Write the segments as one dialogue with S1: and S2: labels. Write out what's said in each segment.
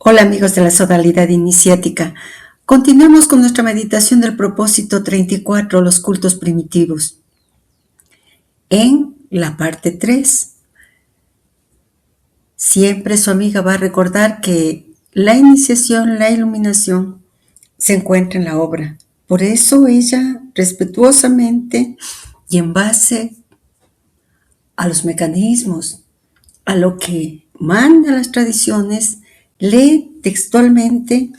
S1: Hola amigos de la sodalidad iniciática. Continuemos con nuestra meditación del propósito 34, los cultos primitivos. En la parte 3, siempre su amiga va a recordar que la iniciación, la iluminación, se encuentra en la obra. Por eso ella, respetuosamente y en base a los mecanismos, a lo que manda las tradiciones, lee textualmente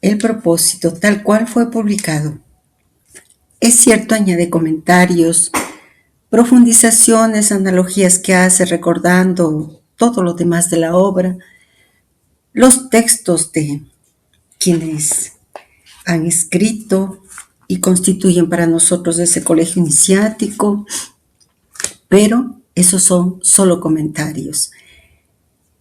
S1: el propósito tal cual fue publicado. Es cierto, añade comentarios, profundizaciones, analogías que hace recordando todo lo demás de la obra, los textos de quienes han escrito y constituyen para nosotros ese colegio iniciático, pero esos son solo comentarios.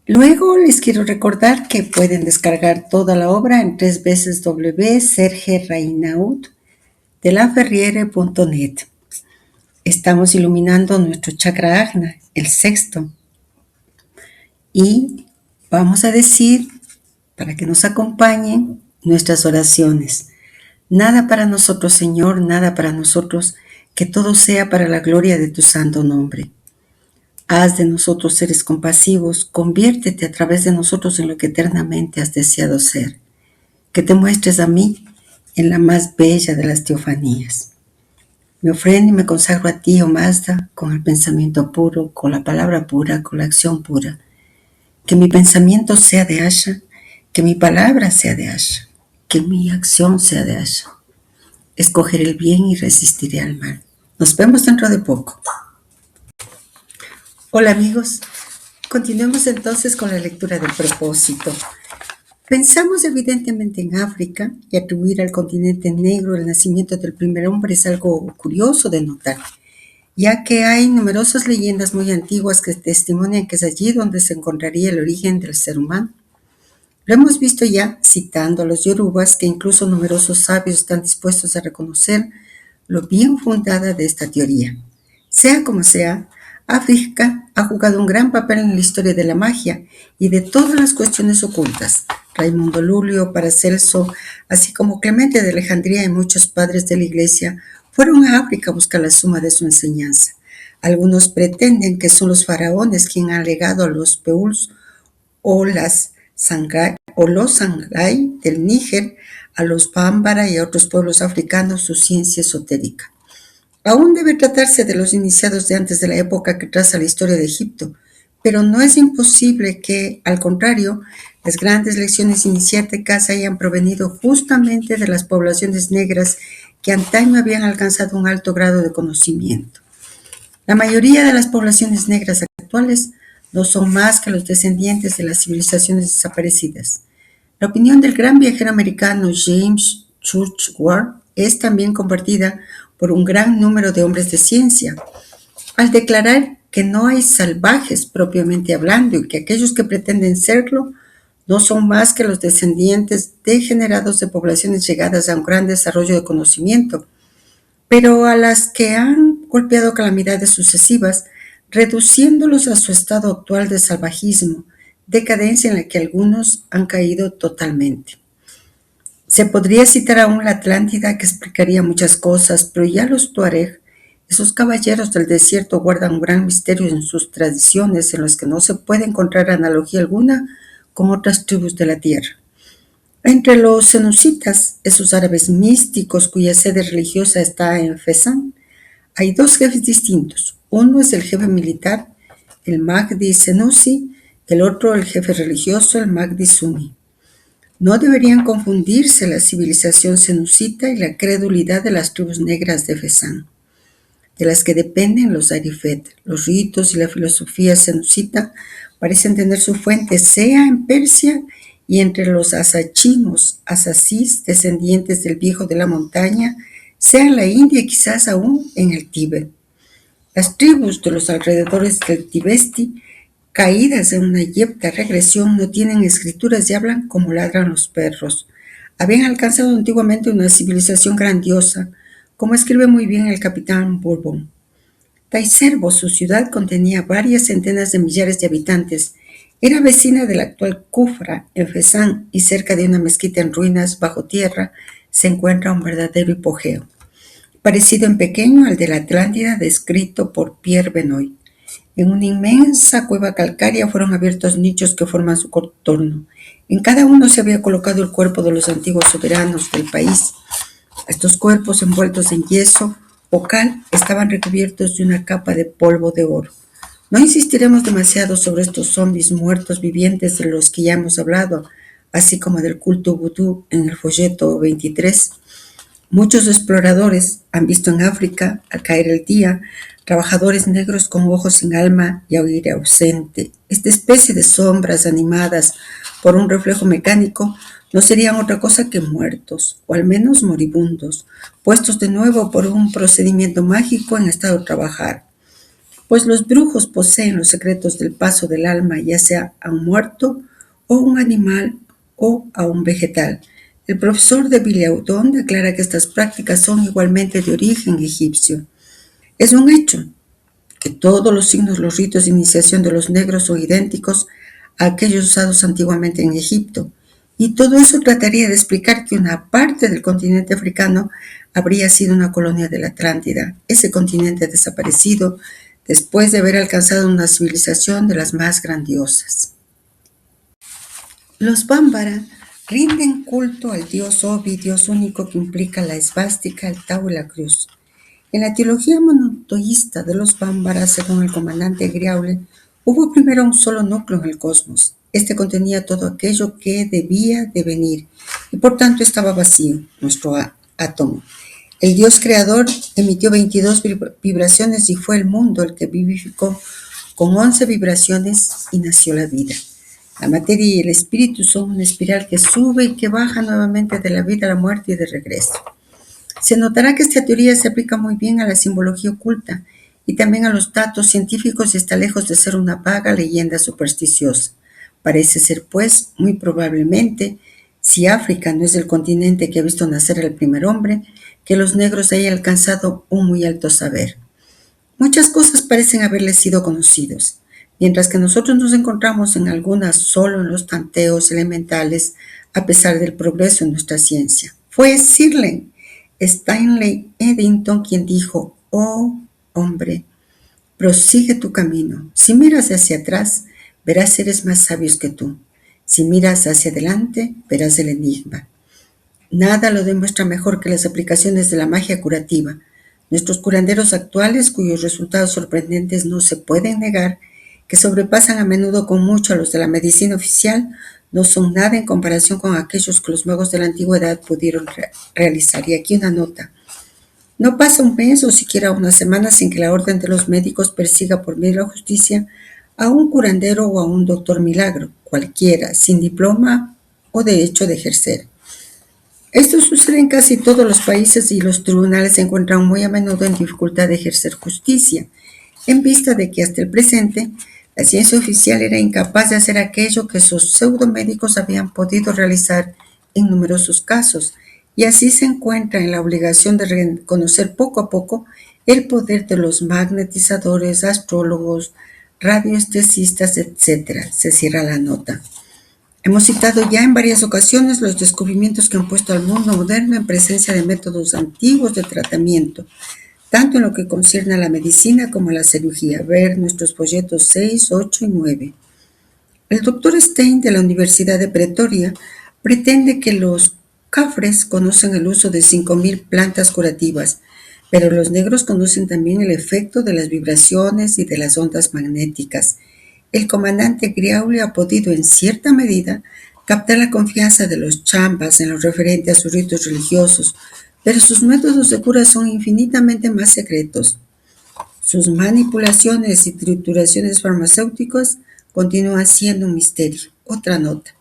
S1: Luego les quiero recordar que pueden descargar toda la obra en www.sergereinaud.net. Estamos iluminando nuestro chakra ajna, el sexto. Y vamos a decir, para que nos acompañen, nuestras oraciones. Nada para nosotros, Señor, nada para nosotros, que todo sea para la gloria de tu santo nombre. Haz de nosotros seres compasivos, conviértete a través de nosotros en lo que eternamente has deseado ser. Que te muestres a mí en la más bella de las teofanías. Me ofrendo y me consagro a ti, oh Mazda, con el pensamiento puro, con la palabra pura, con la acción pura. Que mi pensamiento sea de Asha, que mi palabra sea de Asha, que mi acción sea de Asha. Escogeré el bien y resistiré al mal. Nos vemos dentro de poco. Hola amigos, continuemos entonces con la lectura del propósito. Pensamos evidentemente en África y atribuir al continente negro el nacimiento del primer hombre es algo curioso de notar, ya que hay numerosas leyendas muy antiguas que testimonian que es allí donde se encontraría el origen del ser humano. Lo hemos visto ya citando a los yorubas, que incluso numerosos sabios están dispuestos a reconocer lo bien fundada de esta teoría. Sea como sea, África ha jugado un gran papel en la historia de la magia y de todas las cuestiones ocultas. Raimundo Lulio, Paracelso, así como Clemente de Alejandría y muchos padres de la Iglesia fueron a África a buscar la suma de su enseñanza. Algunos pretenden que son los faraones quienes han legado a los Peuls o los Sangay del Níger, a los Bámbara y a otros pueblos africanos su ciencia esotérica. Aún debe tratarse de los iniciados de antes de la época que traza la historia de Egipto, pero no es imposible que, al contrario, las grandes lecciones iniciáticas hayan provenido justamente de las poblaciones negras que antaño habían alcanzado un alto grado de conocimiento. La mayoría de las poblaciones negras actuales no son más que los descendientes de las civilizaciones desaparecidas. La opinión del gran viajero americano James Churchward es también compartida por un gran número de hombres de ciencia, al declarar que no hay salvajes propiamente hablando y que aquellos que pretenden serlo no son más que los descendientes degenerados de poblaciones llegadas a un gran desarrollo de conocimiento, pero a las que han golpeado calamidades sucesivas, reduciéndolos a su estado actual de salvajismo, decadencia en la que algunos han caído totalmente. Se podría citar aún la Atlántida, que explicaría muchas cosas, pero ya los Tuareg, esos caballeros del desierto, guardan un gran misterio en sus tradiciones en los que no se puede encontrar analogía alguna con otras tribus de la tierra. Entre los senusitas, esos árabes místicos cuya sede religiosa está en Fezzan, hay dos jefes distintos. Uno es el jefe militar, el Mahdi Senussi, el otro el jefe religioso, el Mahdi Sunni. No deberían confundirse la civilización senusita y la credulidad de las tribus negras de Fezzan, de las que dependen los Arifet. Los ritos y la filosofía senusita parecen tener su fuente sea en Persia y entre los asachinos, asasís, descendientes del viejo de la montaña, sea en la India y quizás aún en el Tíbet. Las tribus de los alrededores del Tibesti, caídas en una yepta regresión, no tienen escrituras y hablan como ladran los perros. Habían alcanzado antiguamente una civilización grandiosa, como escribe muy bien el capitán Bourbon. Taiserbo, su ciudad, contenía varias centenas de millares de habitantes, Era vecina de la actual Kufra, en Fezzan, y cerca de una mezquita en ruinas bajo tierra se encuentra un verdadero hipogeo, parecido en pequeño al de la Atlántida descrito por Pierre Benoit. En una inmensa cueva calcárea fueron abiertos nichos que forman su contorno. En cada uno se había colocado el cuerpo de los antiguos soberanos del país. Estos cuerpos envueltos en yeso o cal estaban recubiertos de una capa de polvo de oro. No insistiremos demasiado sobre estos zombis muertos vivientes de los que ya hemos hablado, así como del culto vudú en el folleto 23. Muchos exploradores han visto en África, al caer el día, trabajadores negros con ojos sin alma y oír ausente. Esta especie de sombras animadas por un reflejo mecánico no serían otra cosa que muertos, o al menos moribundos, puestos de nuevo por un procedimiento mágico en estado de trabajar. Pues los brujos poseen los secretos del paso del alma, ya sea a un muerto, o un animal, o a un vegetal. El profesor de Villehardouin declara que estas prácticas son igualmente de origen egipcio. Es un hecho que todos los signos, los ritos de iniciación de los negros son idénticos a aquellos usados antiguamente en Egipto. Y todo eso trataría de explicar que una parte del continente africano habría sido una colonia de la Atlántida, ese continente desaparecido después de haber alcanzado una civilización de las más grandiosas. Los bámbara rinden culto al dios Obi, dios único que implica la esvástica, el tau y la cruz. En la teología monoteísta de los bámbaras, según el comandante Griaule, hubo primero un solo núcleo en el cosmos. Este contenía todo aquello que debía de venir y por tanto estaba vacío, nuestro átomo. El Dios creador emitió 22 vibraciones y fue el mundo el que vivificó con 11 vibraciones y nació la vida. La materia y el espíritu son una espiral que sube y que baja nuevamente de la vida a la muerte y de regreso. Se notará que esta teoría se aplica muy bien a la simbología oculta y también a los datos científicos y está lejos de ser una vaga leyenda supersticiosa. Parece ser, pues, muy probablemente, si África no es el continente que ha visto nacer al primer hombre, que los negros hayan alcanzado un muy alto saber. Muchas cosas parecen haberles sido conocidos, mientras que nosotros nos encontramos en algunas solo en los tanteos elementales, a pesar del progreso en nuestra ciencia. Fue Sir Stanley Eddington quien dijo: «Oh, hombre, prosigue tu camino. Si miras hacia atrás, verás seres más sabios que tú. Si miras hacia adelante, verás el enigma». Nada lo demuestra mejor que las aplicaciones de la magia curativa. Nuestros curanderos actuales, cuyos resultados sorprendentes no se pueden negar, que sobrepasan a menudo con mucho a los de la medicina oficial, no son nada en comparación con aquellos que los magos de la antigüedad pudieron realizar. Y aquí una nota. No pasa un mes o siquiera una semana sin que la orden de los médicos persiga por medio de la justicia a un curandero o a un doctor milagro, cualquiera, sin diploma o derecho de ejercer. Esto sucede en casi todos los países y los tribunales se encuentran muy a menudo en dificultad de ejercer justicia, en vista de que hasta el presente la ciencia oficial era incapaz de hacer aquello que sus pseudomédicos habían podido realizar en numerosos casos, y así se encuentra en la obligación de reconocer poco a poco el poder de los magnetizadores, astrólogos, radioestesistas, etc. Se cierra la nota. Hemos citado ya en varias ocasiones los descubrimientos que han puesto al mundo moderno en presencia de métodos antiguos de tratamiento, tanto en lo que concierne a la medicina como a la cirugía. Ver nuestros folletos 6, 8 y 9. El doctor Stein de la Universidad de Pretoria pretende que los cafres conocen el uso de 5.000 plantas curativas, pero los negros conocen también el efecto de las vibraciones y de las ondas magnéticas. El comandante Griaule ha podido, en cierta medida, captar la confianza de los chambas en lo referente a sus ritos religiosos, pero sus métodos de cura son infinitamente más secretos. Sus manipulaciones y trituraciones farmacéuticas continúan siendo un misterio. Otra nota.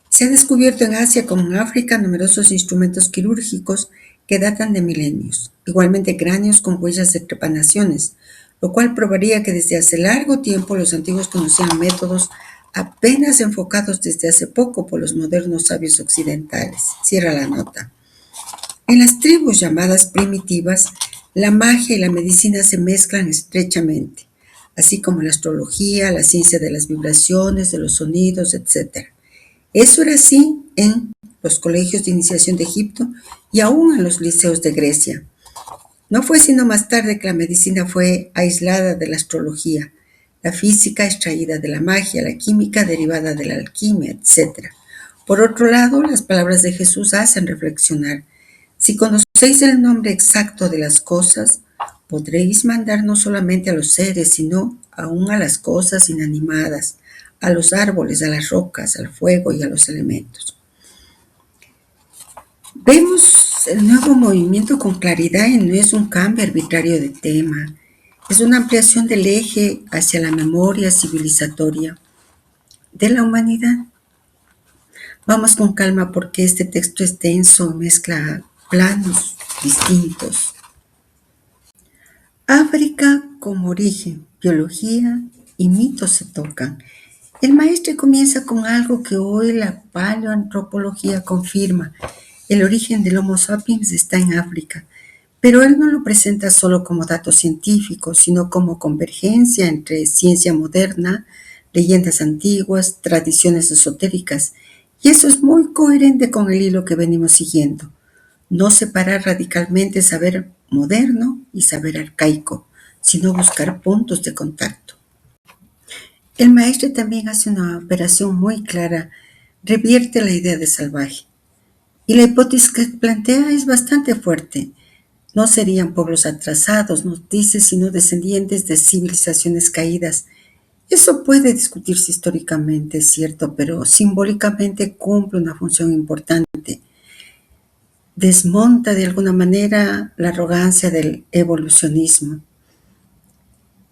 S1: Se ha descubierto en Asia como en África numerosos instrumentos quirúrgicos que datan de milenios, igualmente cráneos con huellas de trepanaciones, lo cual probaría que desde hace largo tiempo los antiguos conocían métodos apenas enfocados desde hace poco por los modernos sabios occidentales. Cierra la nota. En las tribus llamadas primitivas, la magia y la medicina se mezclan estrechamente. así como la astrología, la ciencia de las vibraciones, de los sonidos, etc. Eso era así en los colegios de iniciación de Egipto y aún en los liceos de Grecia. No fue sino más tarde que la medicina fue aislada de la astrología, la física extraída de la magia, la química derivada de la alquimia, etc. Por otro lado, las palabras de Jesús hacen reflexionar. Si conocéis el nombre exacto de las cosas, podréis mandar no solamente a los seres, sino aún a las cosas inanimadas, a los árboles, a las rocas, al fuego y a los elementos. Vemos el nuevo movimiento con claridad y no es un cambio arbitrario de tema, es una ampliación del eje hacia la memoria civilizatoria de la humanidad. Vamos con calma porque este texto es denso y mezcla planos distintos. África como origen, biología y mitos se tocan. El maestro comienza con algo que hoy la paleoantropología confirma. El origen del Homo sapiens está en África, pero él no lo presenta solo como datos científicos, sino como convergencia entre ciencia moderna, leyendas antiguas, tradiciones esotéricas, y eso es muy coherente con el hilo que venimos siguiendo. No separar radicalmente saber moderno y saber arcaico, sino buscar puntos de contacto. El maestro también hace una operación muy clara, revierte la idea de salvaje. Y la hipótesis que plantea es bastante fuerte. No serían pueblos atrasados, nos dice, sino descendientes de civilizaciones caídas. Eso puede discutirse históricamente, es cierto, pero simbólicamente cumple una función importante. Desmonta de alguna manera la arrogancia del evolucionismo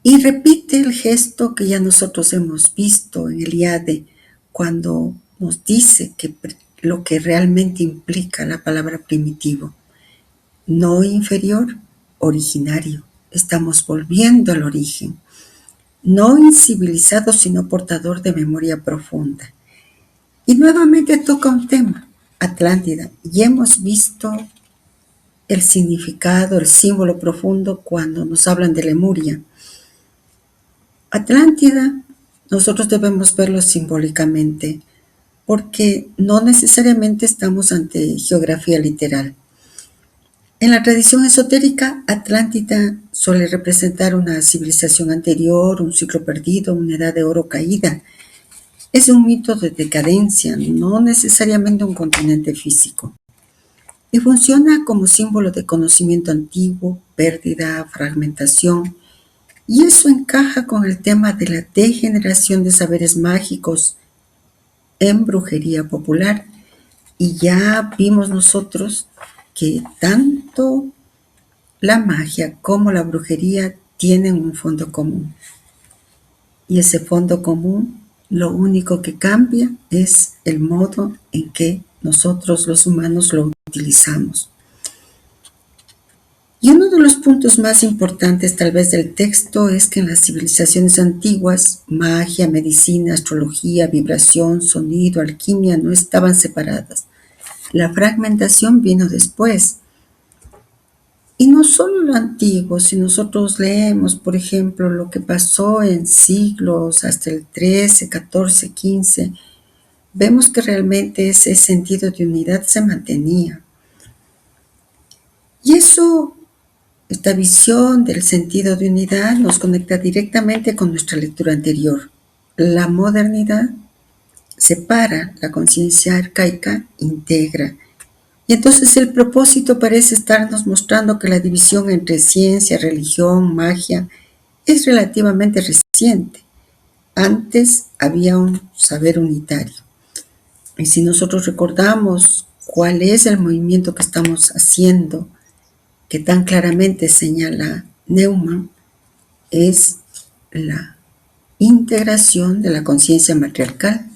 S1: y repite el gesto que ya nosotros hemos visto en el IADE cuando nos dice que lo que realmente implica la palabra primitivo. No inferior, originario. Estamos volviendo al origen. No incivilizado, sino portador de memoria profunda. Y nuevamente toca un tema, Atlántida. Y hemos visto el significado, el símbolo profundo cuando nos hablan de Lemuria. Atlántida, nosotros debemos verlo simbólicamente, porque no necesariamente estamos ante geografía literal. En la tradición esotérica, Atlántida suele representar una civilización anterior, un ciclo perdido, una edad de oro caída. Es un mito de decadencia, no necesariamente un continente físico. Y funciona como símbolo de conocimiento antiguo, pérdida, fragmentación. Y eso encaja con el tema de la degeneración de saberes mágicos en brujería popular. Y ya vimos nosotros que tanto la magia como la brujería tienen un fondo común. Y ese fondo común, lo único que cambia es el modo en que nosotros los humanos lo utilizamos. Y uno de los puntos más importantes tal vez del texto es que en las civilizaciones antiguas, magia, medicina, astrología, vibración, sonido, alquimia no estaban separadas. La fragmentación vino después. Y no solo lo antiguo, si nosotros leemos, por ejemplo, lo que pasó en siglos hasta el 13, 14, 15, vemos que realmente ese sentido de unidad se mantenía. Y eso, esta visión del sentido de unidad nos conecta directamente con nuestra lectura anterior. La modernidad separa, la conciencia arcaica integra. Y entonces el propósito parece estarnos mostrando que la división entre ciencia, religión, magia es relativamente reciente. Antes había un saber unitario. Y si nosotros recordamos cuál es el movimiento que estamos haciendo, que tan claramente señala Neumann, es la integración de la conciencia matriarcal,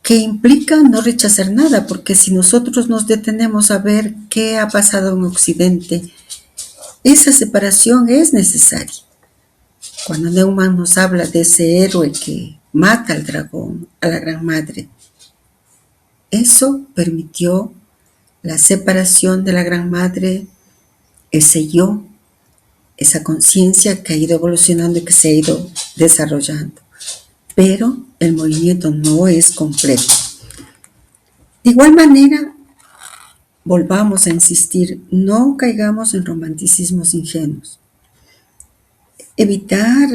S1: que implica no rechazar nada, porque si nosotros nos detenemos a ver qué ha pasado en Occidente, esa separación es necesaria. Cuando Neumann nos habla de ese héroe que mata al dragón, a la Gran Madre, eso permitió la separación de la Gran Madre, ese yo, esa conciencia que ha ido evolucionando y que se ha ido desarrollando. Pero el movimiento no es completo. De igual manera, volvamos a insistir, no caigamos en romanticismos ingenuos. Evitar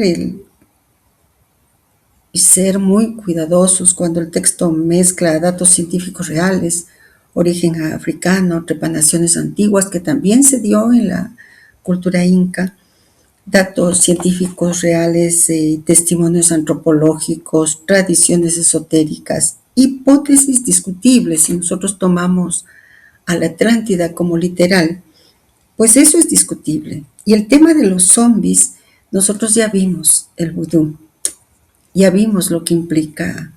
S1: y ser muy cuidadosos cuando el texto mezcla datos científicos reales, origen africano, trepanaciones antiguas, que también se dio en la cultura inca, datos científicos reales, testimonios antropológicos, tradiciones esotéricas, hipótesis discutibles. Si nosotros tomamos a la Atlántida como literal, pues eso es discutible. Y el tema de los zombies, nosotros ya vimos el vudú, ya vimos lo que implica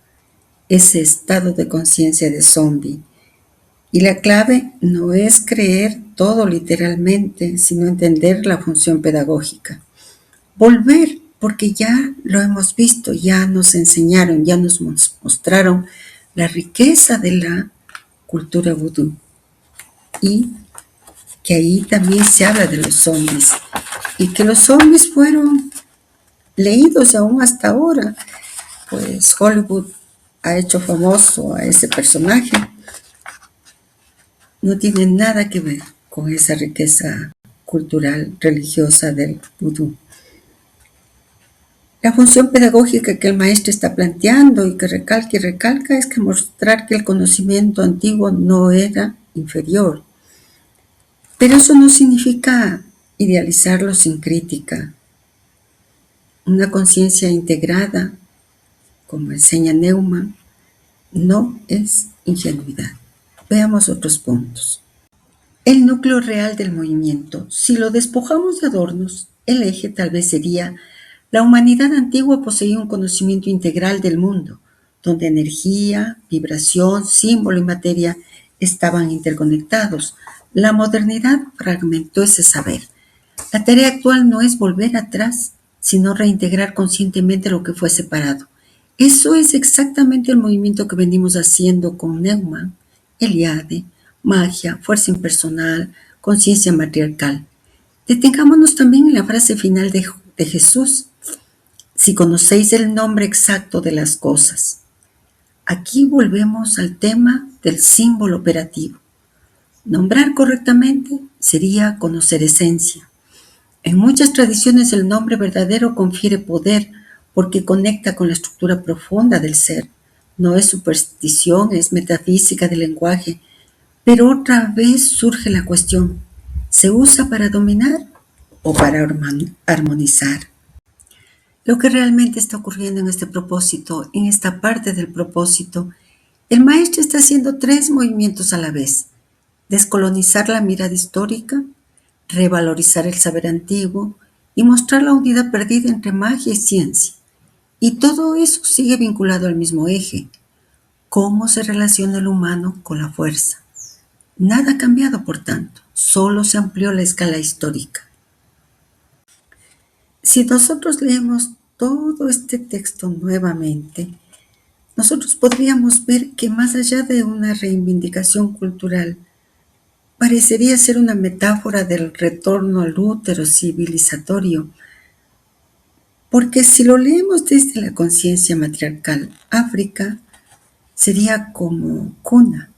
S1: ese estado de conciencia de zombie. Y la clave no es creer todo literalmente, sino entender la función pedagógica. Volver, porque ya lo hemos visto, ya nos enseñaron, ya nos mostraron la riqueza de la cultura vudú. Y que ahí también se habla de los zombies. Y que los zombies fueron leídos aún hasta ahora. Pues Hollywood ha hecho famoso a ese personaje. No tiene nada que ver con esa riqueza cultural, religiosa del vudú. La función pedagógica que el maestro está planteando y que recalca y recalca es que mostrar que el conocimiento antiguo no era inferior. Pero eso no significa idealizarlo sin crítica. Una conciencia integrada, como enseña Neumann, no es ingenuidad. Veamos otros puntos. El núcleo real del movimiento. Si lo despojamos de adornos, el eje tal vez sería: la humanidad antigua poseía un conocimiento integral del mundo, donde energía, vibración, símbolo y materia estaban interconectados. La modernidad fragmentó ese saber. La tarea actual no es volver atrás, sino reintegrar conscientemente lo que fue separado. Eso es exactamente el movimiento que venimos haciendo con Neumann, Eliade, magia, fuerza impersonal, conciencia matriarcal. Detengámonos también en la frase final de Jesús: si conocéis el nombre exacto de las cosas. Aquí volvemos al tema del símbolo operativo. Nombrar correctamente sería conocer esencia. En muchas tradiciones el nombre verdadero confiere poder porque conecta con la estructura profunda del ser. No es superstición, es metafísica del lenguaje. Pero otra vez surge la cuestión: ¿se usa para dominar o para armonizar? Lo que realmente está ocurriendo en este propósito, en esta parte del propósito, el maestro está haciendo 3 movimientos a la vez: descolonizar la mirada histórica, revalorizar el saber antiguo y mostrar la unidad perdida entre magia y ciencia. Y todo eso sigue vinculado al mismo eje: cómo se relaciona el humano con la fuerza. Nada ha cambiado, por tanto, solo se amplió la escala histórica. Si nosotros leemos todo este texto nuevamente, nosotros podríamos ver que más allá de una reivindicación cultural, parecería ser una metáfora del retorno al útero civilizatorio, porque si lo leemos desde la conciencia matriarcal, África sería como cuna.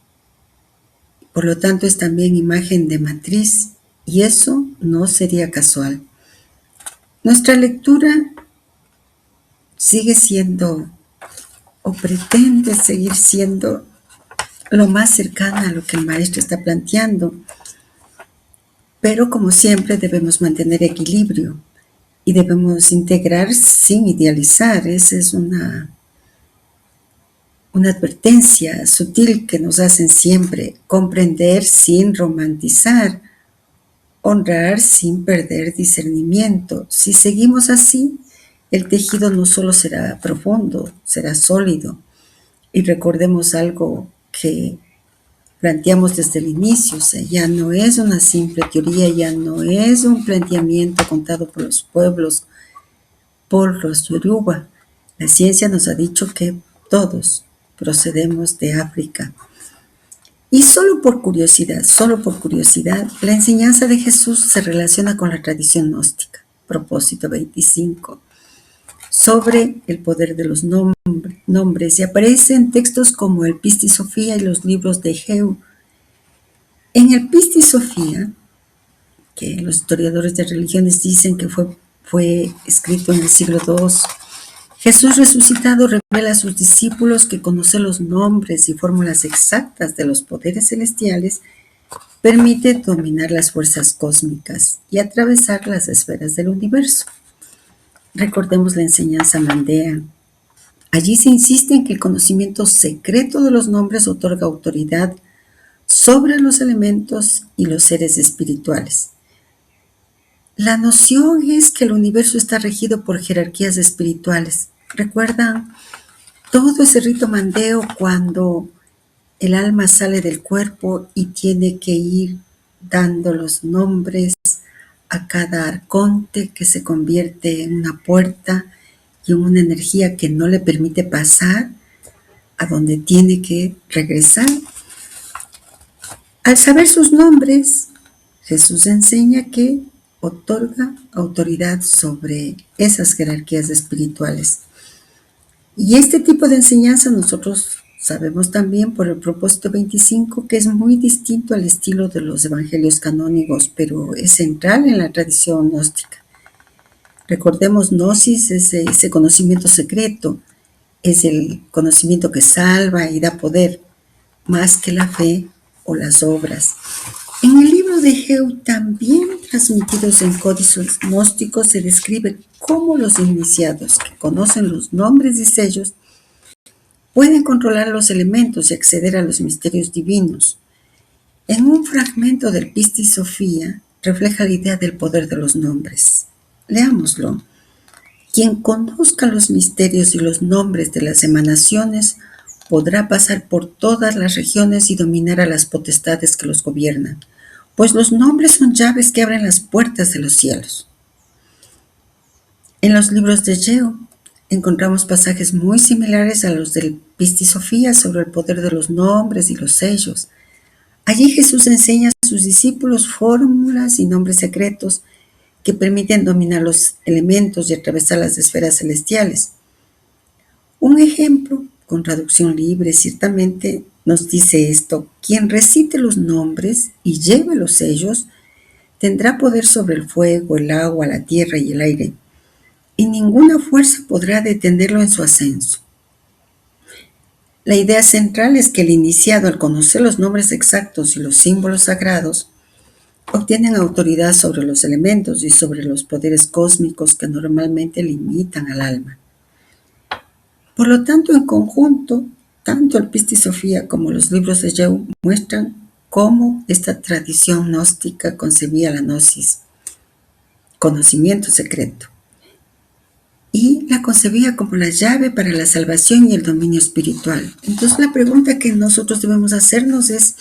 S1: Por lo tanto, es también imagen de matriz, y eso no sería casual. Nuestra lectura sigue siendo, o pretende seguir siendo, lo más cercana a lo que el maestro está planteando. Pero como siempre debemos mantener equilibrio y debemos integrar sin idealizar. Esa es una advertencia sutil que nos hacen siempre: comprender sin romantizar, honrar sin perder discernimiento. Si seguimos así, el tejido no solo será profundo, será sólido. Y recordemos algo que planteamos desde el inicio: o sea, ya no es una simple teoría, ya no es un planteamiento contado por los pueblos, por los yoruba. La ciencia nos ha dicho que todos procedemos de África. Y solo por curiosidad, la enseñanza de Jesús se relaciona con la tradición gnóstica. Propósito 25. Sobre el poder de los nombres y aparece en textos como el Pistis Sophia y los libros de Geu. En el Pistis Sophia, que los historiadores de religiones dicen que fue escrito en el siglo II, Jesús resucitado revela a sus discípulos que conocer los nombres y fórmulas exactas de los poderes celestiales permite dominar las fuerzas cósmicas y atravesar las esferas del universo. Recordemos la enseñanza mandea. Allí se insiste en que el conocimiento secreto de los nombres otorga autoridad sobre los elementos y los seres espirituales. La noción es que el universo está regido por jerarquías espirituales. ¿Recuerdan todo ese rito mandeo cuando el alma sale del cuerpo y tiene que ir dando los nombres a cada arconte que se convierte en una puerta y en una energía que no le permite pasar a donde tiene que regresar? Al saber sus nombres, Jesús enseña que otorga autoridad sobre esas jerarquías espirituales. Y este tipo de enseñanza nosotros sabemos también por el propósito 25 que es muy distinto al estilo de los evangelios canónicos, pero es central en la tradición gnóstica. Recordemos, gnosis es ese conocimiento secreto, es el conocimiento que salva y da poder, más que la fe o las obras. En el libro de Geu, también transmitidos en códices gnósticos, se describe cómo los iniciados que conocen los nombres y sellos pueden controlar los elementos y acceder a los misterios divinos. En un fragmento del Pistis Sophia refleja la idea del poder de los nombres. Leámoslo. Quien conozca los misterios y los nombres de las emanaciones podrá pasar por todas las regiones y dominar a las potestades que los gobiernan, pues los nombres son llaves que abren las puertas de los cielos. En los libros de Geu encontramos pasajes muy similares a los del Pistis Sophia sobre el poder de los nombres y los sellos. Allí Jesús enseña a sus discípulos fórmulas y nombres secretos que permiten dominar los elementos y atravesar las esferas celestiales. Un ejemplo, con traducción libre, ciertamente nos dice esto: quien recite los nombres y lleve los sellos tendrá poder sobre el fuego, el agua, la tierra y el aire, y ninguna fuerza podrá detenerlo en su ascenso. La idea central es que el iniciado, al conocer los nombres exactos y los símbolos sagrados, obtienen autoridad sobre los elementos y sobre los poderes cósmicos que normalmente limitan al alma. Por lo tanto, en conjunto, tanto el Pistis Sophia como los libros de Geu muestran cómo esta tradición gnóstica concebía la gnosis, conocimiento secreto, y la concebía como la llave para la salvación y el dominio espiritual. Entonces la pregunta que nosotros debemos hacernos es: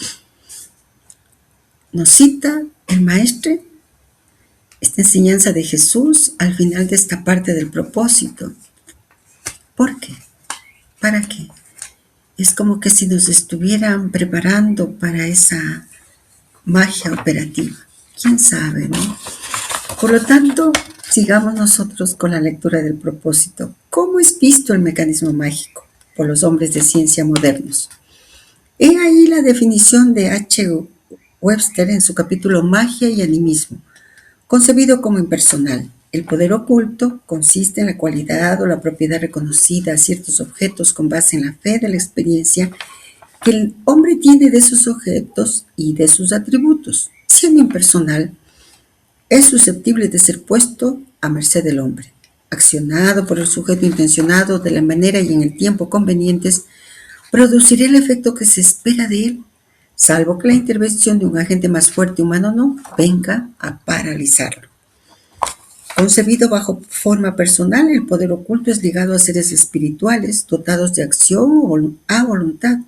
S1: ¿nos cita el Maestre esta enseñanza de Jesús al final de esta parte del propósito? ¿Por qué? ¿Para qué? Es como que si nos estuvieran preparando para esa magia operativa. ¿Quién sabe, no? Por lo tanto, sigamos nosotros con la lectura del propósito. ¿Cómo es visto el mecanismo mágico por los hombres de ciencia modernos? He ahí la definición de H. Webster en su capítulo Magia y Animismo, concebido como impersonal. El poder oculto consiste en la cualidad o la propiedad reconocida a ciertos objetos con base en la fe de la experiencia que el hombre tiene de esos objetos y de sus atributos. Siendo impersonal, es susceptible de ser puesto a merced del hombre, accionado por el sujeto intencionado de la manera y en el tiempo convenientes, producirá el efecto que se espera de él, salvo que la intervención de un agente más fuerte humano no venga a paralizarlo. Concebido bajo forma personal, el poder oculto es ligado a seres espirituales dotados de acción a voluntad.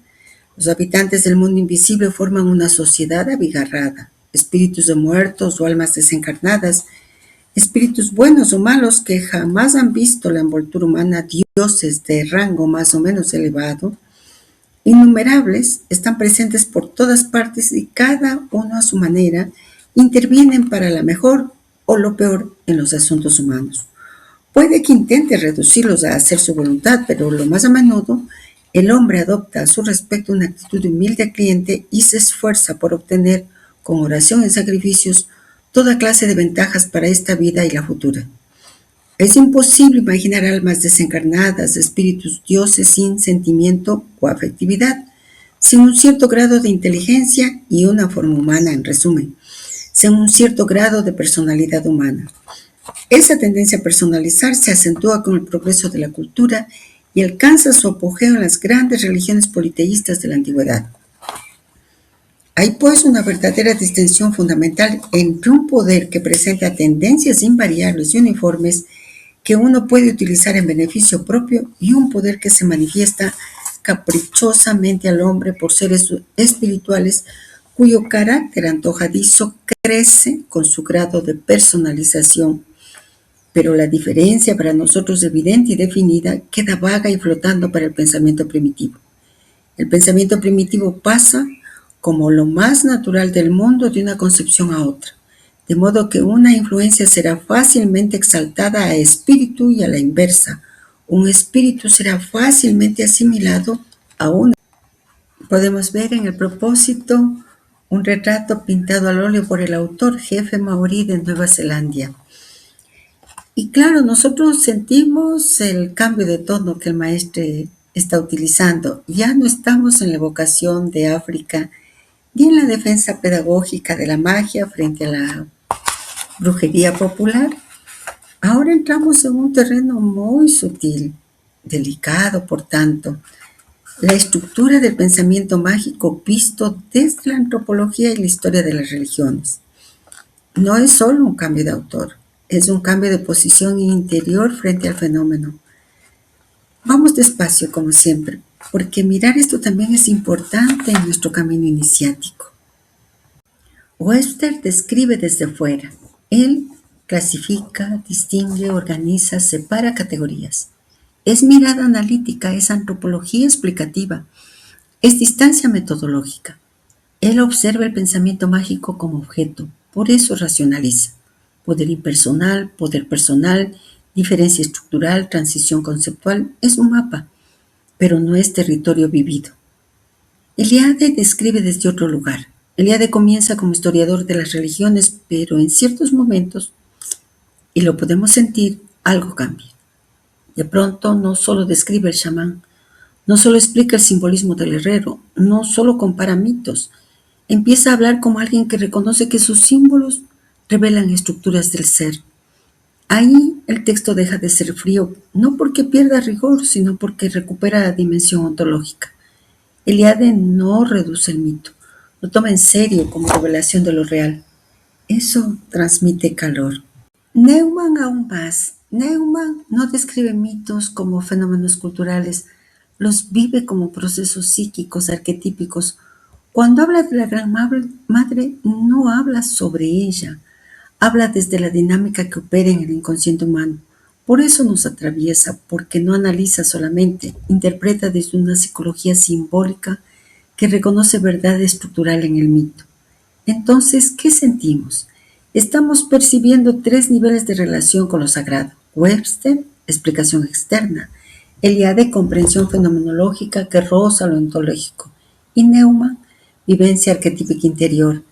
S1: Los habitantes del mundo invisible forman una sociedad abigarrada, espíritus de muertos o almas desencarnadas, espíritus buenos o malos que jamás han visto la envoltura humana, dioses de rango más o menos elevado, Innumerables están presentes por todas partes y cada uno a su manera intervienen para la mejor o lo peor en los asuntos humanos. Puede que intente reducirlos a hacer su voluntad, pero lo más a menudo el hombre adopta a su respecto una actitud humilde al cliente y se esfuerza por obtener, con oración y sacrificios, toda clase de ventajas para esta vida y la futura. Es imposible imaginar almas desencarnadas, espíritus dioses sin sentimiento o afectividad, sin un cierto grado de inteligencia y una forma humana, en resumen, sin un cierto grado de personalidad humana. Esa tendencia a personalizar se acentúa con el progreso de la cultura y alcanza su apogeo en las grandes religiones politeístas de la antigüedad. Hay pues una verdadera distinción fundamental entre un poder que presenta tendencias invariables y uniformes que uno puede utilizar en beneficio propio y un poder que se manifiesta caprichosamente al hombre por seres espirituales cuyo carácter antojadizo crece con su grado de personalización. Pero la diferencia para nosotros evidente y definida queda vaga y flotando para el pensamiento primitivo. El pensamiento primitivo pasa como lo más natural del mundo de una concepción a otra, de modo que una influencia será fácilmente exaltada a espíritu y a la inversa. Un espíritu será fácilmente asimilado a una. Podemos ver en el propósito un retrato pintado al óleo por el autor jefe maorí de Nueva Zelanda. Y claro, nosotros sentimos el cambio de tono que el maestre está utilizando. Ya no estamos en la evocación de África ni en la defensa pedagógica de la magia frente a la brujería popular. Ahora entramos en un terreno muy sutil, delicado, por tanto, la estructura del pensamiento mágico visto desde la antropología y la historia de las religiones. No es solo un cambio de autor, es un cambio de posición interior frente al fenómeno. Vamos despacio, como siempre, porque mirar esto también es importante en nuestro camino iniciático. Webster describe desde fuera. Él clasifica, distingue, organiza, separa categorías. Es mirada analítica, es antropología explicativa, es distancia metodológica. Él observa el pensamiento mágico como objeto, por eso racionaliza. Poder impersonal, poder personal, diferencia estructural, transición conceptual, es un mapa, pero no es territorio vivido. Eliade describe desde otro lugar. Eliade comienza como historiador de las religiones, pero en ciertos momentos, y lo podemos sentir, algo cambia. De pronto no solo describe el chamán, no solo explica el simbolismo del herrero, no solo compara mitos, empieza a hablar como alguien que reconoce que sus símbolos revelan estructuras del ser. Ahí el texto deja de ser frío, no porque pierda rigor, sino porque recupera la dimensión ontológica. Eliade no reduce el mito, lo toma en serio como revelación de lo real. Eso transmite calor. Neumann aún más. Neumann no describe mitos como fenómenos culturales, los vive como procesos psíquicos arquetípicos. Cuando habla de la Gran Madre, no habla sobre ella, habla desde la dinámica que opera en el inconsciente humano. Por eso nos atraviesa, porque no analiza solamente, interpreta desde una psicología simbólica que reconoce verdad estructural en el mito. Entonces, ¿qué sentimos? Estamos percibiendo tres niveles de relación con lo sagrado. Webster, explicación externa. Eliade, comprensión fenomenológica que roza lo ontológico. Y Neumann, vivencia arquetípica interior.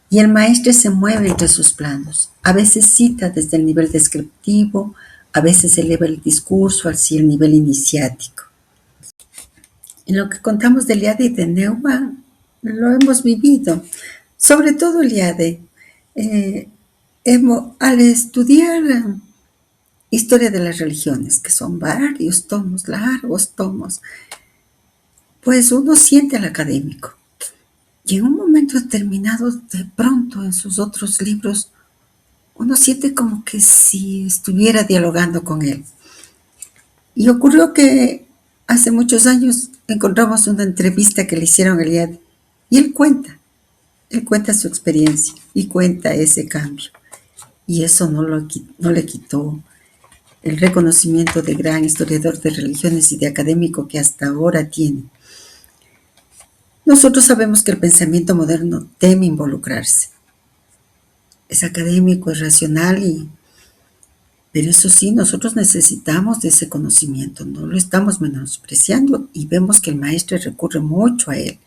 S1: Y el maestro se mueve entre sus planos. A veces cita desde el nivel descriptivo, a veces eleva el discurso hacia el nivel iniciático. En lo que contamos de Eliade y de Neumann, lo hemos vivido. Sobre todo Eliade. Al estudiar historia de las religiones, que son varios tomos, largos tomos, pues uno siente al académico. Y en un momento determinado, de pronto, en sus otros libros, uno siente como que si estuviera dialogando con él. Y ocurrió que hace muchos años encontramos una entrevista que le hicieron a Eliade, y él cuenta su experiencia y cuenta ese cambio. Y eso no le quitó el reconocimiento de gran historiador de religiones y de académico que hasta ahora tiene. Nosotros sabemos que el pensamiento moderno teme involucrarse. Es académico, es racional, pero eso sí, nosotros necesitamos de ese conocimiento, no lo estamos menospreciando y vemos que el maestro recurre mucho a él.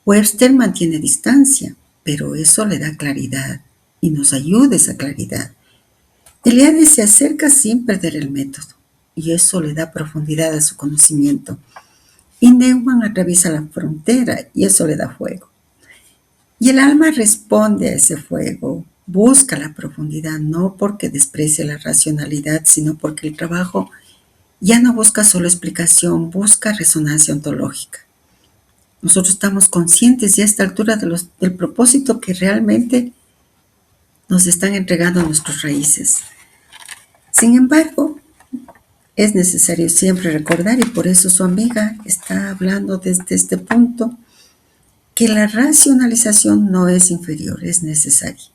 S1: Webster mantiene distancia, pero eso le da claridad y nos ayuda esa claridad. Eliade se acerca sin perder el método y eso le da profundidad a su conocimiento. Y Neumann atraviesa la frontera y eso le da fuego. Y el alma responde a ese fuego, busca la profundidad, no porque desprecie la racionalidad, sino porque el trabajo ya no busca solo explicación, busca resonancia ontológica. Nosotros estamos conscientes ya a esta altura del propósito que realmente nos están entregando nuestras raíces. Sin embargo, es necesario siempre recordar, y por eso su amiga está hablando desde este punto, que la racionalización no es inferior, es necesaria.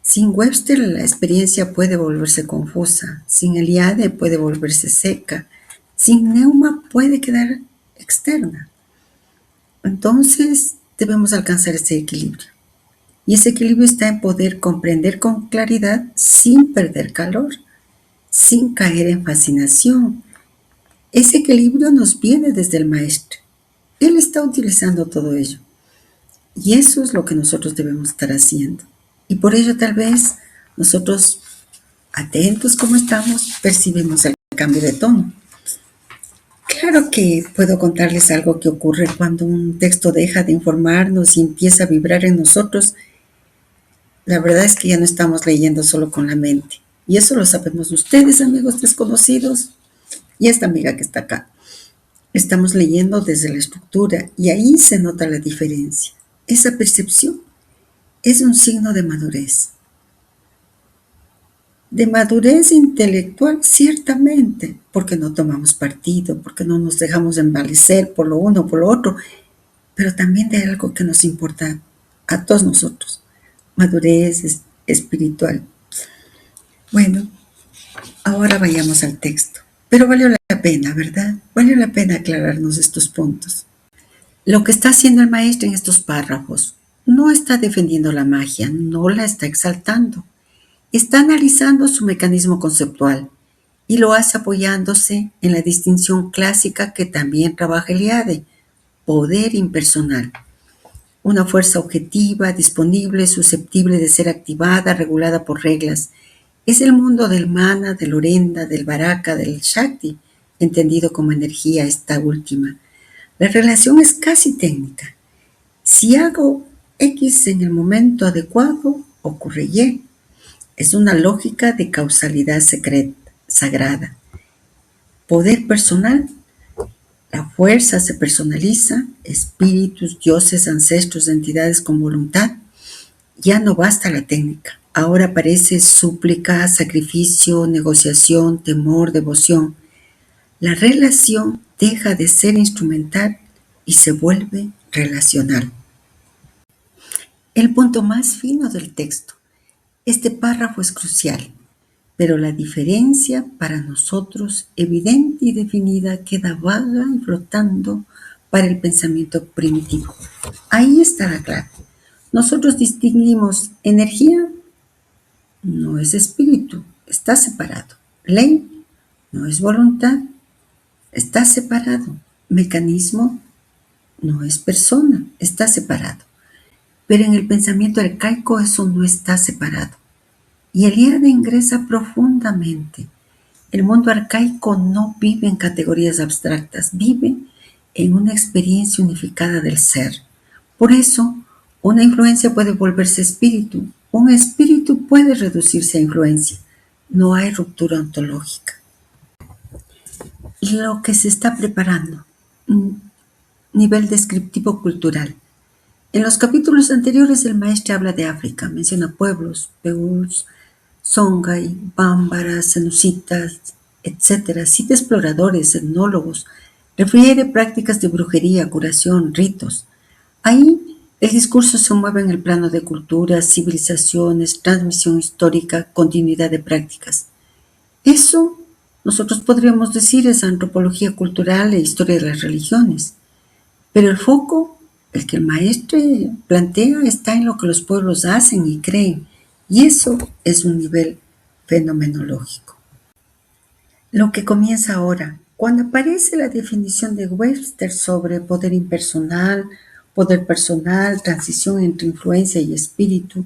S1: Sin Webster la experiencia puede volverse confusa, sin Eliade puede volverse seca, sin Neumann puede quedar externa. Entonces debemos alcanzar ese equilibrio. Y ese equilibrio está en poder comprender con claridad sin perder calor, sin caer en fascinación. Ese equilibrio nos viene desde el maestro. Él está utilizando todo ello. Y eso es lo que nosotros debemos estar haciendo. Y por ello tal vez nosotros, atentos como estamos, percibimos el cambio de tono. Claro que puedo contarles algo que ocurre cuando un texto deja de informarnos y empieza a vibrar en nosotros. La verdad es que ya no estamos leyendo solo con la mente. Y eso lo sabemos ustedes, amigos desconocidos, y esta amiga que está acá. Estamos leyendo desde la estructura y ahí se nota la diferencia. Esa percepción es un signo de madurez. De madurez intelectual, ciertamente, porque no tomamos partido, porque no nos dejamos envanecer por lo uno o por lo otro, pero también de algo que nos importa a todos nosotros. Madurez espiritual. Bueno, ahora vayamos al texto. Pero valió la pena, ¿verdad? Valió la pena aclararnos estos puntos. Lo que está haciendo el maestro en estos párrafos no está defendiendo la magia, no la está exaltando. Está analizando su mecanismo conceptual y lo hace apoyándose en la distinción clásica que también trabaja Eliade, poder impersonal. Una fuerza objetiva, disponible, susceptible de ser activada, regulada por reglas. Es el mundo del mana, del orenda, del baraka, del shakti, entendido como energía esta última. La relación es casi técnica. Si hago X en el momento adecuado, ocurre Y. Es una lógica de causalidad sagrada. Poder personal. La fuerza se personaliza, espíritus, dioses, ancestros, entidades con voluntad. Ya no basta la técnica. Ahora aparece súplica, sacrificio, negociación, temor, devoción. La relación deja de ser instrumental y se vuelve relacional. El punto más fino del texto. Este párrafo es crucial, pero la diferencia para nosotros, evidente y definida, queda vaga y flotando para el pensamiento primitivo. Ahí está la clave. Nosotros distinguimos energía, no es espíritu, está separado. Ley, no es voluntad, está separado. Mecanismo, no es persona, está separado. Pero en el pensamiento arcaico eso no está separado. Y Eliade ingresa profundamente. El mundo arcaico no vive en categorías abstractas, vive en una experiencia unificada del ser. Por eso, una influencia puede volverse espíritu, un espíritu puede reducirse a influencia. No hay ruptura ontológica. Lo que se está preparando, nivel descriptivo cultural. En los capítulos anteriores el maestro habla de África, menciona pueblos, Peuls, Songhai, bámbaras, senucitas, etc. Cita exploradores, etnólogos, refiere prácticas de brujería, curación, ritos. Ahí el discurso se mueve en el plano de culturas, civilizaciones, transmisión histórica, continuidad de prácticas. Eso nosotros podríamos decir es antropología cultural e historia de las religiones. Pero el foco El que el maestro plantea está en lo que los pueblos hacen y creen, y eso es un nivel fenomenológico. Lo que comienza ahora, cuando aparece la definición de Webster sobre poder personal, transición entre influencia y espíritu,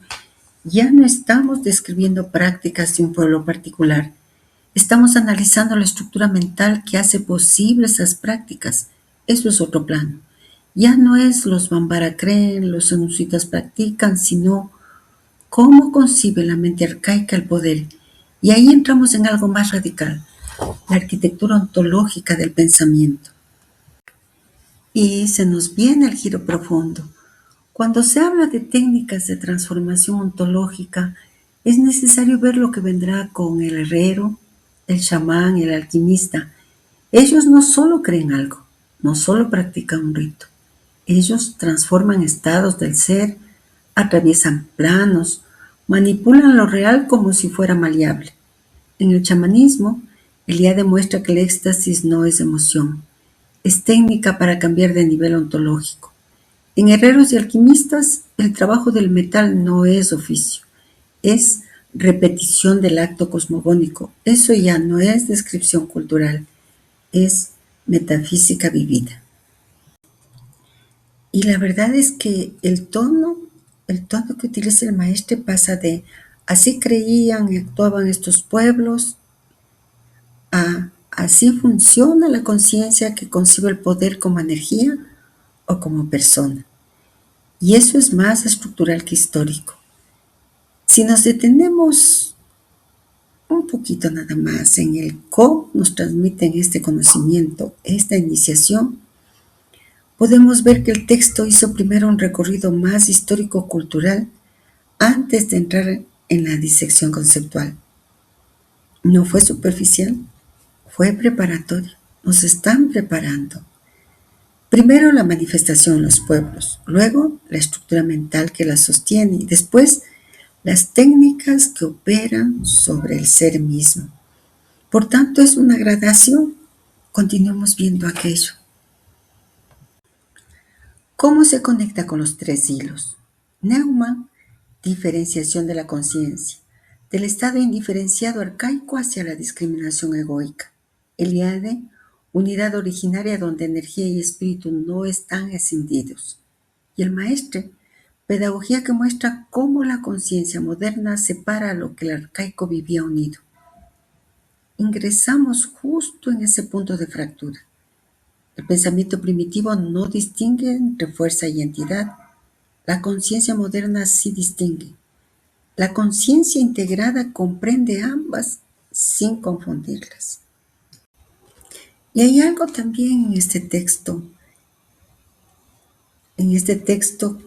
S1: ya no estamos describiendo prácticas de un pueblo particular. Estamos analizando la estructura mental que hace posible esas prácticas. Eso es otro plano. Ya no es los Bambara creen, los sanusitas practican, sino cómo concibe la mente arcaica el poder. Y ahí entramos en algo más radical, la arquitectura ontológica del pensamiento. Y se nos viene el giro profundo. Cuando se habla de técnicas de transformación ontológica, es necesario ver lo que vendrá con el herrero, el chamán, el alquimista. Ellos no solo creen algo, no solo practican un rito. Ellos transforman estados del ser, atraviesan planos, manipulan lo real como si fuera maleable. En el chamanismo, Eliade demuestra que el éxtasis no es emoción, es técnica para cambiar de nivel ontológico. En herreros y alquimistas, el trabajo del metal no es oficio, es repetición del acto cosmogónico. Eso ya no es descripción cultural, es metafísica vivida. Y la verdad es que el tono que utiliza el maestre pasa de así creían y actuaban estos pueblos a así funciona la conciencia que concibe el poder como energía o como persona. Y eso es más estructural que histórico. Si nos detenemos un poquito nada más en el cómo nos transmiten este conocimiento, esta iniciación, podemos ver que el texto hizo primero un recorrido más histórico-cultural antes de entrar en la disección conceptual. No fue superficial, fue preparatorio. Nos están preparando. Primero la manifestación en los pueblos, luego la estructura mental que la sostiene y después las técnicas que operan sobre el ser mismo. Por tanto, es una gradación. Continuemos viendo aquello. ¿Cómo se conecta con los tres hilos? Neumann, diferenciación de la conciencia, del estado indiferenciado arcaico hacia la discriminación egoica. Eliade, unidad originaria donde energía y espíritu no están escindidos. Y el maestre, pedagogía que muestra cómo la conciencia moderna separa lo que el arcaico vivía unido. Ingresamos justo en ese punto de fractura. El pensamiento primitivo no distingue entre fuerza y entidad. La conciencia moderna sí distingue. La conciencia integrada comprende ambas sin confundirlas. Y hay algo también en este texto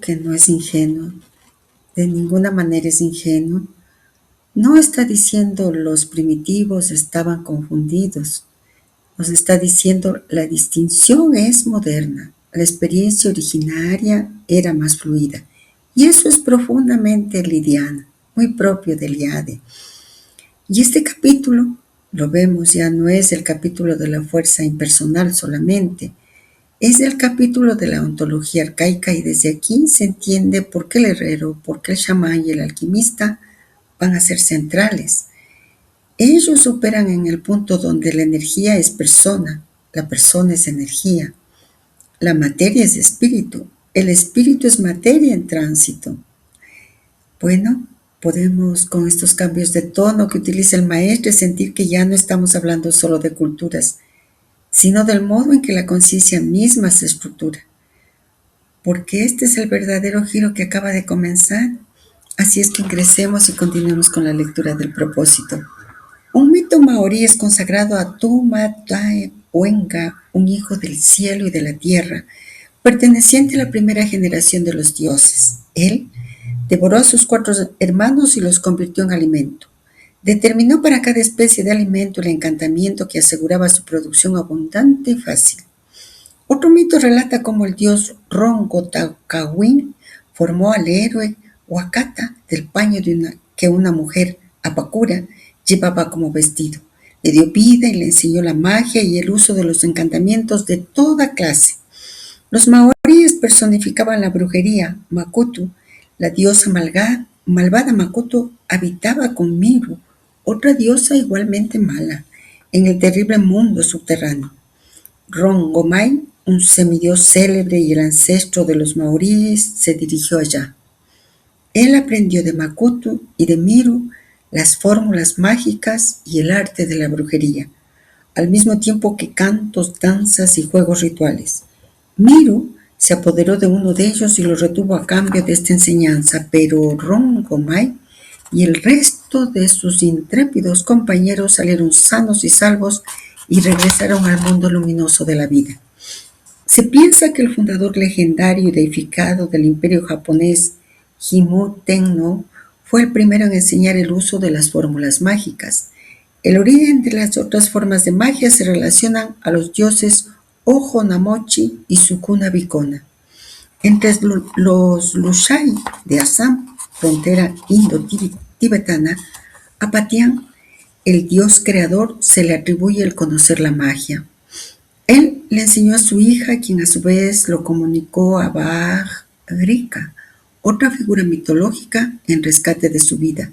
S1: que no es ingenuo, de ninguna manera es ingenuo. No está diciendo los primitivos estaban confundidos. Nos está diciendo la distinción es moderna, la experiencia originaria era más fluida. Y eso es profundamente lidiano, muy propio de Eliade. Y este capítulo, lo vemos, ya no es el capítulo de la fuerza impersonal solamente, es el capítulo de la ontología arcaica y desde aquí se entiende por qué el herrero, por qué el chamán y el alquimista van a ser centrales. Ellos operan en el punto donde la energía es persona, la persona es energía, la materia es espíritu, el espíritu es materia en tránsito. Bueno, podemos con estos cambios de tono que utiliza el maestro sentir que ya no estamos hablando solo de culturas, sino del modo en que la conciencia misma se estructura. Porque este es el verdadero giro que acaba de comenzar. Así es que ingresemos y continuemos con la lectura del propósito. Un mito maorí es consagrado a Tumataewenga, un hijo del cielo y de la tierra, perteneciente a la primera generación de los dioses. Él devoró a sus 4 hermanos y los convirtió en alimento. Determinó para cada especie de alimento el encantamiento que aseguraba su producción abundante y fácil. Otro mito relata cómo el dios Rongotakawin formó al héroe Wakata del paño que una mujer, Apakura, llevaba como vestido. Le dio vida y le enseñó la magia y el uso de los encantamientos de toda clase. Los maorí mayas personificaban la brujería. Makutu, la diosa malvada Makutu, habitaba con Miru, otra diosa igualmente mala, en el terrible mundo subterráneo. Rongomain, un semidios célebre y el ancestro de los maoríes, se dirigió allá. Él aprendió de Makutu y de Miru las fórmulas mágicas y el arte de la brujería, al mismo tiempo que cantos, danzas y juegos rituales. Miru se apoderó de uno de ellos y lo retuvo a cambio de esta enseñanza, pero Rongomain y el resto de sus intrépidos compañeros salieron sanos y salvos y regresaron al mundo luminoso de la vida. Se piensa que el fundador legendario y deificado del imperio japonés, Jimmu Tenno, fue el primero en enseñar el uso de las fórmulas mágicas. El origen de las otras formas de magia se relacionan a los dioses Ojo Namochi y Sukuna Vikona. Entre los Lushai de Assam, frontera indo-tibetana, a Patian, el dios creador, se le atribuye el conocer la magia. Él le enseñó a su hija, quien a su vez lo comunicó a Bagrika, otra figura mitológica en rescate de su vida.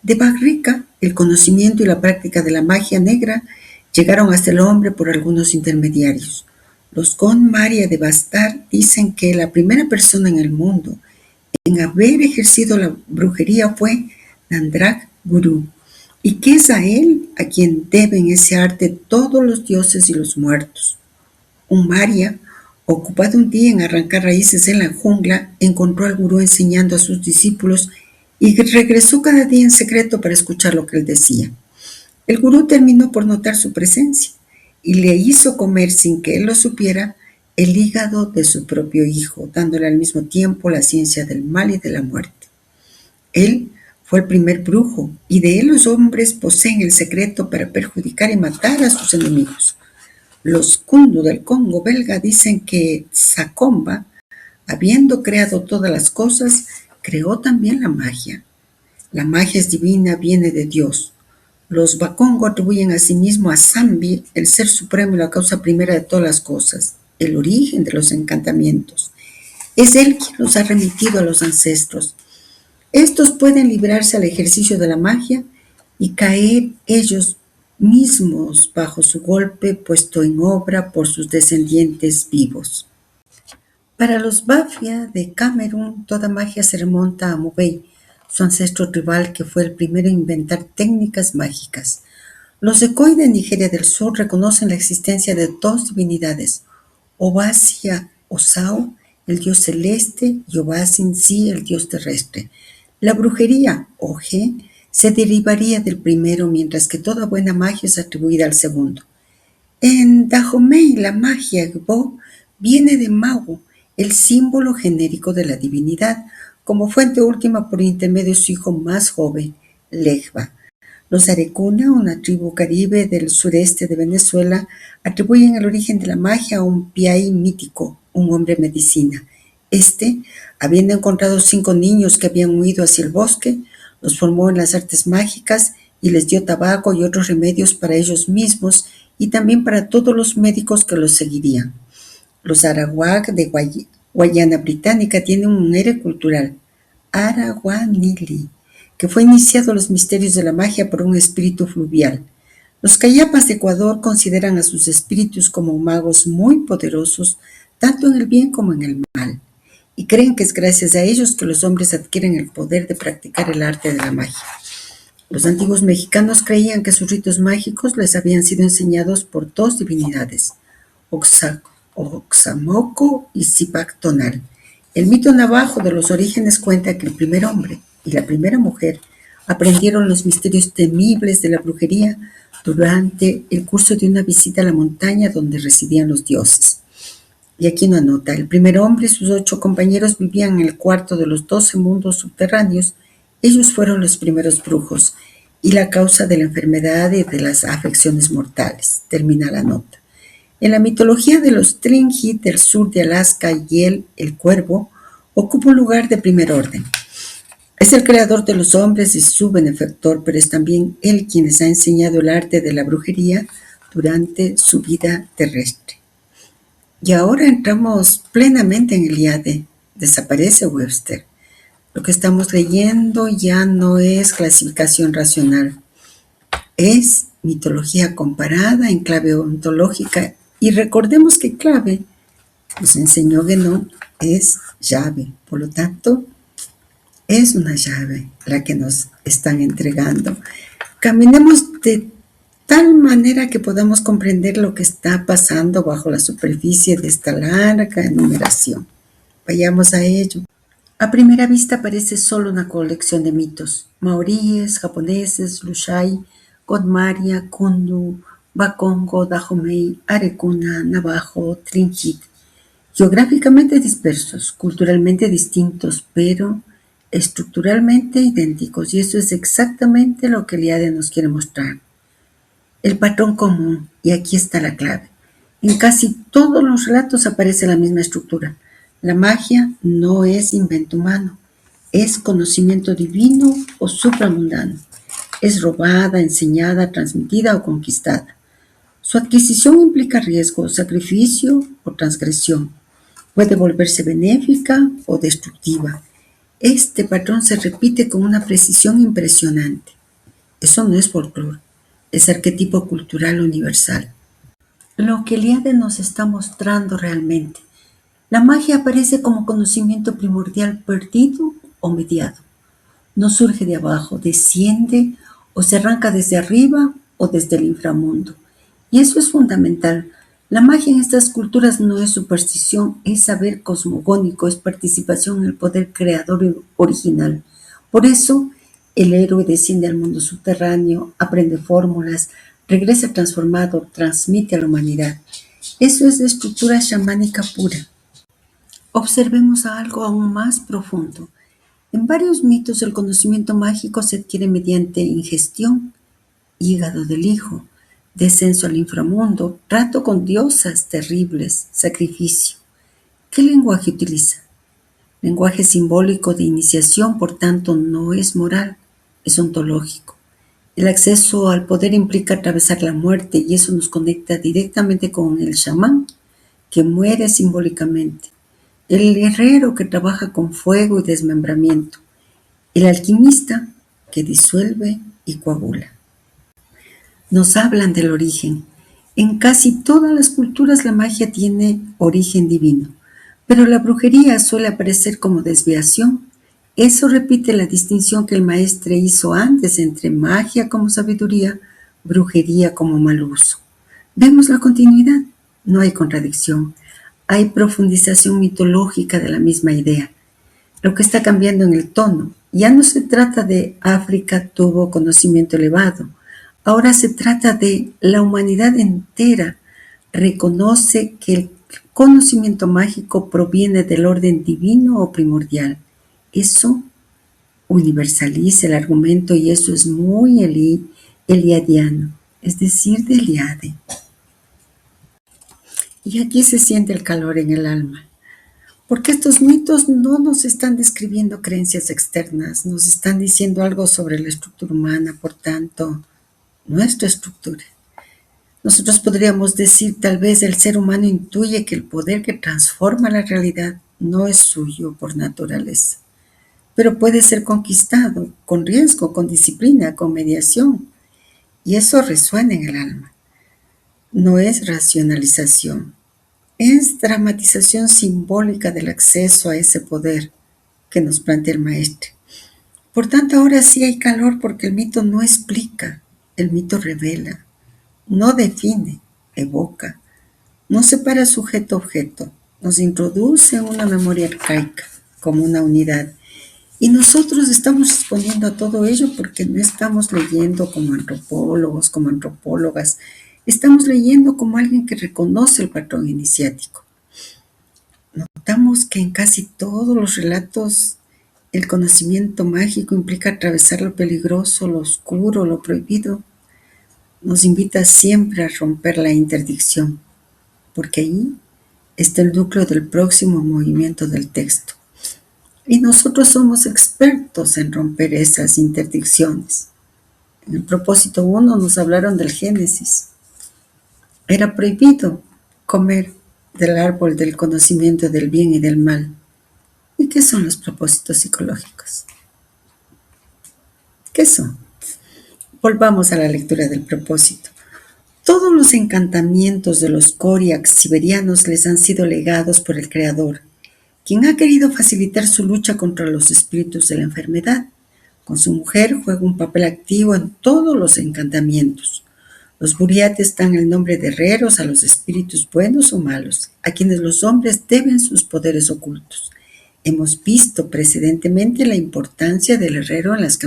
S1: De Bagrika, el conocimiento y la práctica de la magia negra llegaron hasta el hombre por algunos intermediarios. Los Gon Maria de Bastar dicen que la primera persona en el mundo en haber ejercido la brujería fue Nandrak Guru, y que es a él a quien deben ese arte todos los dioses y los muertos. Un Maria, ocupado un día en arrancar raíces en la jungla, encontró al gurú enseñando a sus discípulos y regresó cada día en secreto para escuchar lo que él decía. El gurú terminó por notar su presencia y le hizo comer, sin que él lo supiera, el hígado de su propio hijo, dándole al mismo tiempo la ciencia del mal y de la muerte. Él fue el primer brujo, y de él los hombres poseen el secreto para perjudicar y matar a sus enemigos. Los Kundu del Congo belga dicen que Tsakomba, habiendo creado todas las cosas, creó también la magia. La magia es divina, viene de Dios. Los Bakongo atribuyen a sí mismo a Zambi el ser supremo y la causa primera de todas las cosas, el origen de los encantamientos. Es él quien los ha remitido a los ancestros. Estos pueden librarse al ejercicio de la magia y caer ellos mismos bajo su golpe puesto en obra por sus descendientes vivos. Para los Bafia de Camerún, toda magia se remonta a Mubei, su ancestro tribal que fue el primero en inventar técnicas mágicas. Los Ekoi de Nigeria del Sur reconocen la existencia de dos divinidades, Obasia Osao, el dios celeste, y Obasin Si, el dios terrestre. La brujería, Oje, se derivaría del primero, mientras que toda buena magia es atribuida al segundo. En Dahomey, la magia Gbo viene de Mawu, el símbolo genérico de la divinidad, como fuente última por intermedio de su hijo más joven, Legba. Los Arecuna, una tribu caribe del sureste de Venezuela, atribuyen el origen de la magia a un piay mítico, un hombre medicina. Habiendo encontrado 5 niños que habían huido hacia el bosque, los formó en las artes mágicas y les dio tabaco y otros remedios para ellos mismos y también para todos los médicos que los seguirían. Los Arawak de Guayana Británica tienen un héroe cultural, Arawanili, que fue iniciado a los misterios de la magia por un espíritu fluvial. Los Cayapas de Ecuador consideran a sus espíritus como magos muy poderosos, tanto en el bien como en el mal, y creen que es gracias a ellos que los hombres adquieren el poder de practicar el arte de la magia. Los antiguos mexicanos creían que sus ritos mágicos les habían sido enseñados por 2 divinidades, Oxamoco y Zipac Tonal. El mito navajo de los orígenes cuenta que el primer hombre y la primera mujer aprendieron los misterios temibles de la brujería durante el curso de una visita a la montaña donde residían los dioses. Y aquí una nota: el primer hombre y sus 8 compañeros vivían en el cuarto de los 12 mundos subterráneos. Ellos fueron los primeros brujos y la causa de la enfermedad y de las afecciones mortales. Termina la nota. En la mitología de los Tlingit del sur de Alaska, Yel, el cuervo, ocupa un lugar de primer orden. Es el creador de los hombres y su benefactor, pero es también él quien les ha enseñado el arte de la brujería durante su vida terrestre. Y ahora entramos plenamente en el IADE. Desaparece Webster. Lo que estamos leyendo ya no es clasificación racional, es mitología comparada en clave ontológica. Y recordemos que clave, nos enseñó Guénon, es llave. Por lo tanto, es una llave la que nos están entregando. Caminemos de tal manera que podamos comprender lo que está pasando bajo la superficie de esta larga enumeración. Vayamos a ello. A primera vista parece solo una colección de mitos: maoríes, japoneses, Lushai, Godmaria, Kundu, Bakongo, Dahomey, Arecuna, Navajo, Tlingit, geográficamente dispersos, culturalmente distintos, pero estructuralmente idénticos, y eso es exactamente lo que Eliade nos quiere mostrar. El patrón común, y aquí está la clave. En casi todos los relatos aparece la misma estructura. La magia no es invento humano, es conocimiento divino o supramundano. Es robada, enseñada, transmitida o conquistada. Su adquisición implica riesgo, sacrificio o transgresión. Puede volverse benéfica o destructiva. Este patrón se repite con una precisión impresionante. Eso no es folclore, es arquetipo cultural universal. Lo que Eliade nos está mostrando realmente. La magia aparece como conocimiento primordial perdido o mediado. No surge de abajo, desciende o se arranca desde arriba o desde el inframundo. Y eso es fundamental. La magia en estas culturas no es superstición, es saber cosmogónico, es participación en el poder creador original. Por eso, el héroe desciende al mundo subterráneo, aprende fórmulas, regresa transformado, transmite a la humanidad. Eso es de estructura chamánica pura. Observemos algo aún más profundo. En varios mitos el conocimiento mágico se adquiere mediante ingestión, hígado del hijo, descenso al inframundo, trato con diosas terribles, sacrificio. ¿Qué lenguaje utiliza? Lenguaje simbólico de iniciación, por tanto, no es moral, es ontológico. El acceso al poder implica atravesar la muerte y eso nos conecta directamente con el chamán, que muere simbólicamente. El guerrero que trabaja con fuego y desmembramiento. El alquimista que disuelve y coagula. Nos hablan del origen. En casi todas las culturas la magia tiene origen divino, pero la brujería suele aparecer como desviación. Eso repite la distinción que el maestre hizo antes entre magia como sabiduría, brujería como mal uso. Vemos la continuidad, no hay contradicción, hay profundización mitológica de la misma idea. Lo que está cambiando en el tono, ya no se trata de África tuvo conocimiento elevado, ahora se trata de la humanidad entera reconoce que el conocimiento mágico proviene del orden divino o primordial. Eso universaliza el argumento y eso es muy eliadiano, es decir, de Eliade. Y aquí se siente el calor en el alma, porque estos mitos no nos están describiendo creencias externas, nos están diciendo algo sobre la estructura humana, por tanto, nuestra estructura. Nosotros podríamos decir, tal vez el ser humano intuye que el poder que transforma la realidad no es suyo por naturaleza, pero puede ser conquistado con riesgo, con disciplina, con mediación. Y eso resuena en el alma. No es racionalización, es dramatización simbólica del acceso a ese poder que nos plantea el maestro. Por tanto, ahora sí hay calor porque el mito no explica, el mito revela, no define, evoca, no separa sujeto-objeto, nos introduce en una memoria arcaica como una unidad. Y nosotros estamos respondiendo a todo ello porque no estamos leyendo como antropólogos, como antropólogas, estamos leyendo como alguien que reconoce el patrón iniciático. Notamos que en casi todos los relatos el conocimiento mágico implica atravesar lo peligroso, lo oscuro, lo prohibido. Nos invita siempre a romper la interdicción, porque ahí está el núcleo del próximo movimiento del texto. Y nosotros somos expertos en romper esas interdicciones. En el propósito 1 nos hablaron del Génesis. Era prohibido comer del árbol del conocimiento del bien y del mal. ¿Y qué son los propósitos psicológicos? ¿Qué son? Volvamos a la lectura del propósito. Todos los encantamientos de los Koryaks siberianos les han sido legados por el Creador, quien ha querido facilitar su lucha contra los espíritus de la enfermedad. Con su mujer juega un papel activo en todos los encantamientos. Los buriates dan el nombre de herreros a los espíritus buenos o malos, a quienes los hombres deben sus poderes ocultos. Hemos visto precedentemente la importancia del herrero en las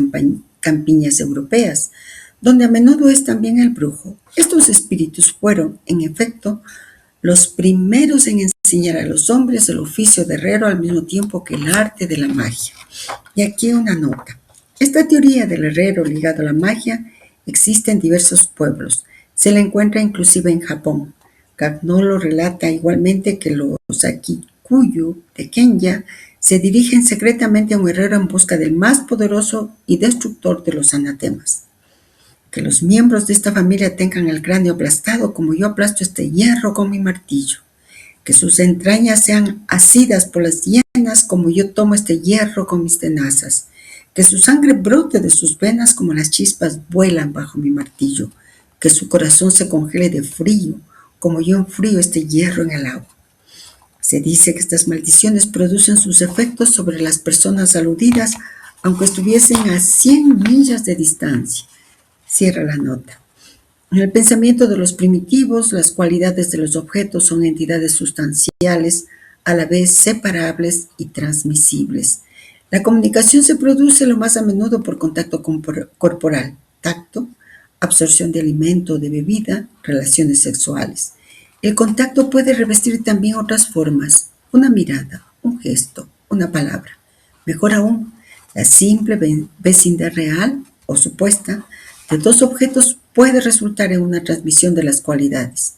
S1: campiñas europeas, donde a menudo es también el brujo. Estos espíritus fueron, en efecto, los primeros en enseñar a los hombres el oficio de herrero al mismo tiempo que el arte de la magia. Y aquí una nota. Esta teoría del herrero ligado a la magia existe en diversos pueblos. Se la encuentra inclusive en Japón. Gagnolo relata igualmente que los Akikuyu de Kenya se dirigen secretamente a un herrero en busca del más poderoso y destructor de los anatemas. Que los miembros de esta familia tengan el cráneo aplastado como yo aplasto este hierro con mi martillo. Que sus entrañas sean asidas por las hienas como yo tomo este hierro con mis tenazas. Que su sangre brote de sus venas como las chispas vuelan bajo mi martillo. Que su corazón se congele de frío como yo enfrío este hierro en el agua. Se dice que estas maldiciones producen sus efectos sobre las personas aludidas aunque estuviesen a 100 millas de distancia. Cierra la nota. En el pensamiento de los primitivos, las cualidades de los objetos son entidades sustanciales, a la vez separables y transmisibles. La comunicación se produce lo más a menudo por contacto corporal, tacto, absorción de alimento o de bebida, relaciones sexuales. El contacto puede revestir también otras formas, una mirada, un gesto, una palabra. Mejor aún, la simple vecindad real o supuesta de dos objetos puede resultar en una transmisión de las cualidades.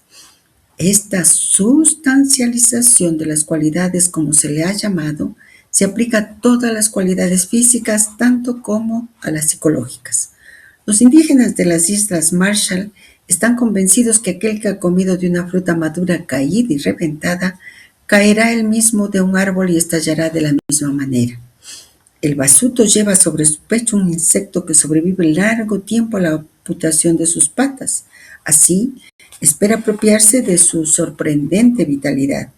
S1: Esta sustancialización de las cualidades, como se le ha llamado, se aplica a todas las cualidades físicas, tanto como a las psicológicas. Los indígenas de las Islas Marshall están convencidos que aquel que ha comido de una fruta madura caída y reventada, caerá él mismo de un árbol y estallará de la misma manera. El basuto lleva sobre su pecho un insecto que sobrevive largo tiempo a la amputación de sus patas. Así, espera apropiarse de su sorprendente vitalidad.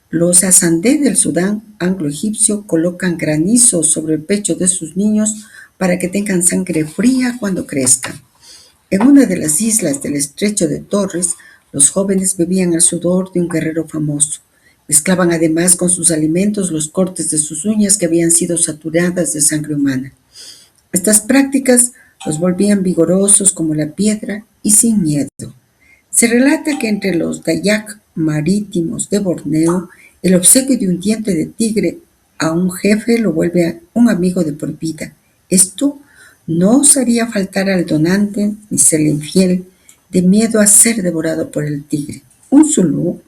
S1: Los asandé del Sudán anglo-egipcio colocan granizo sobre el pecho de sus niños para que tengan sangre fría cuando crezcan. En una de las islas del estrecho de Torres, los jóvenes bebían el sudor de un guerrero famoso. Mezclaban además con sus alimentos los cortes de sus uñas que habían sido saturadas de sangre humana. Estas prácticas los volvían vigorosos como la piedra y sin miedo. Se relata que entre los Dayak marítimos de Borneo, el obsequio de un diente de tigre a un jefe lo vuelve un amigo de por vida. Esto no os haría faltar al donante ni serle infiel, de miedo a ser devorado por el tigre. Un zulú,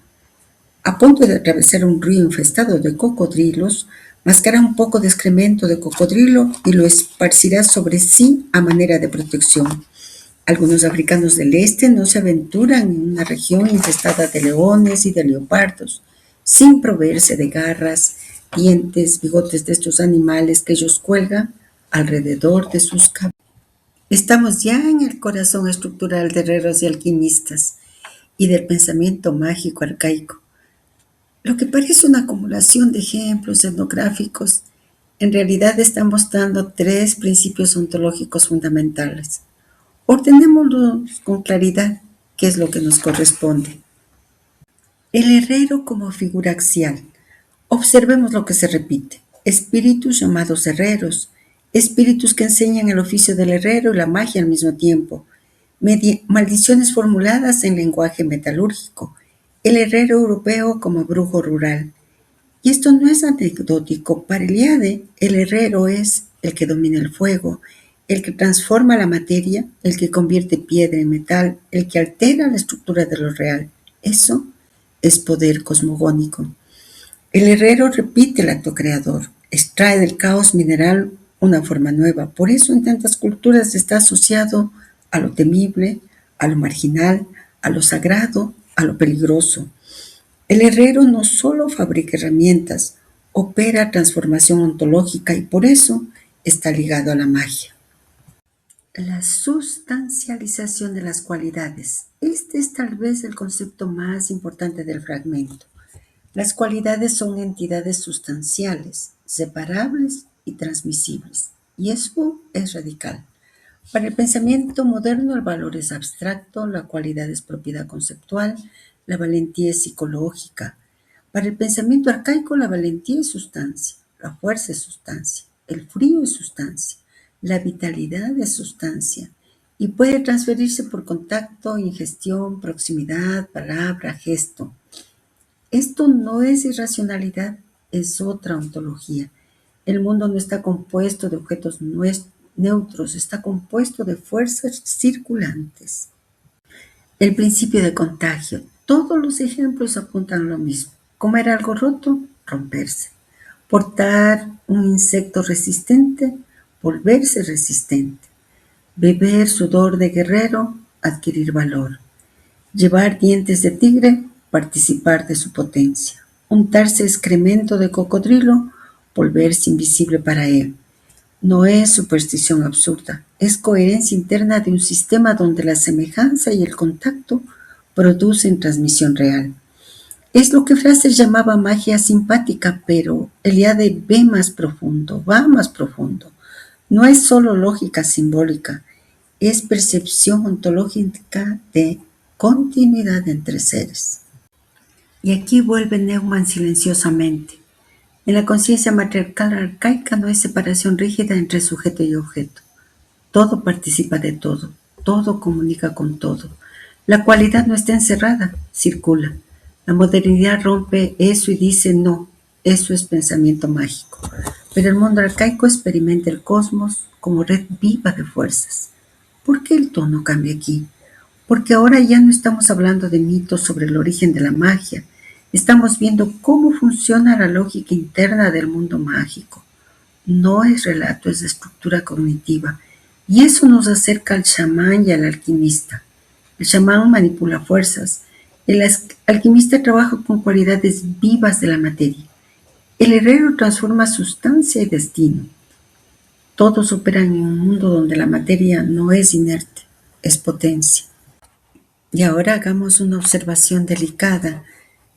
S1: a punto de atravesar un río infestado de cocodrilos, mascará un poco de excremento de cocodrilo y lo esparcirá sobre sí a manera de protección. Algunos africanos del este no se aventuran en una región infestada de leones y de leopardos, sin proveerse de garras, dientes, bigotes de estos animales que ellos cuelgan alrededor de sus cabezas. Estamos ya en el corazón estructural de herreros y alquimistas y del pensamiento mágico arcaico. Lo que parece una acumulación de ejemplos etnográficos, en realidad está mostrando tres principios ontológicos fundamentales. Ordenémoslos con claridad, qué es lo que nos corresponde. El herrero como figura axial. Observemos lo que se repite. Espíritus llamados herreros, espíritus que enseñan el oficio del herrero y la magia al mismo tiempo. Maldiciones formuladas en lenguaje metalúrgico. El herrero europeo como brujo rural. Y esto no es anecdótico. Para Eliade, el herrero es el que domina el fuego, el que transforma la materia, el que convierte piedra en metal, el que altera la estructura de lo real. Eso es poder cosmogónico. El herrero repite el acto creador, extrae del caos mineral una forma nueva. Por eso en tantas culturas está asociado a lo temible, a lo marginal, a lo sagrado, a lo peligroso. El herrero no solo fabrica herramientas, opera transformación ontológica y por eso está ligado a la magia. La sustancialización de las cualidades. Este es tal vez el concepto más importante del fragmento. Las cualidades son entidades sustanciales, separables y transmisibles, y eso es radical. Para el pensamiento moderno el valor es abstracto, la cualidad es propiedad conceptual, la valentía es psicológica. Para el pensamiento arcaico la valentía es sustancia, la fuerza es sustancia, el frío es sustancia, la vitalidad es sustancia y puede transferirse por contacto, ingestión, proximidad, palabra, gesto. Esto no es irracionalidad, es otra ontología. El mundo no está compuesto de objetos neutros, está compuesto de fuerzas circulantes. El principio de contagio. Todos los ejemplos apuntan a lo mismo. Comer algo roto, romperse. Portar un insecto resistente, volverse resistente. Beber sudor de guerrero, adquirir valor. Llevar dientes de tigre, participar de su potencia. Untarse excremento de cocodrilo, volverse invisible para él. No es superstición absurda, es coherencia interna de un sistema donde la semejanza y el contacto producen transmisión real. Es lo que Fraser llamaba magia simpática, pero Eliade ve más profundo, va más profundo. No es solo lógica simbólica, es percepción ontológica de continuidad entre seres. Y aquí vuelve Neumann silenciosamente. En la conciencia matriarcal arcaica no hay separación rígida entre sujeto y objeto. Todo participa de todo comunica con todo. La cualidad no está encerrada, circula. La modernidad rompe eso y dice no, eso es pensamiento mágico. Pero el mundo arcaico experimenta el cosmos como red viva de fuerzas. ¿Por qué el tono cambia aquí? Porque ahora ya no estamos hablando de mitos sobre el origen de la magia, estamos viendo cómo funciona la lógica interna del mundo mágico. No es relato, es estructura cognitiva. Y eso nos acerca al chamán y al alquimista. El chamán manipula fuerzas. El alquimista trabaja con cualidades vivas de la materia. El herrero transforma sustancia y destino. Todos operan en un mundo donde la materia no es inerte, es potencia. Y ahora hagamos una observación delicada.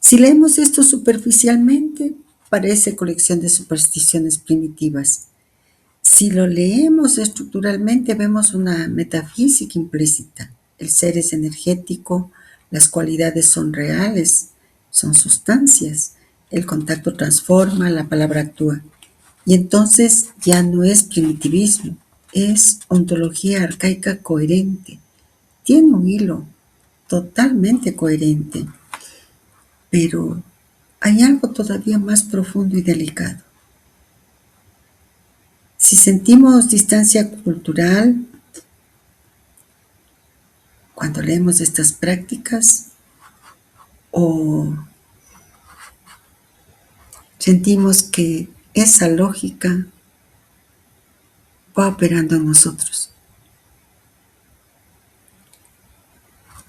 S1: Si leemos esto superficialmente, parece colección de supersticiones primitivas. Si lo leemos estructuralmente, vemos una metafísica implícita. El ser es energético, las cualidades son reales, son sustancias. El contacto transforma, la palabra actúa. Y entonces ya no es primitivismo, es ontología arcaica coherente. Tiene un hilo totalmente coherente, pero hay algo todavía más profundo y delicado. Si sentimos distancia cultural cuando leemos estas prácticas o sentimos que esa lógica va operando en nosotros,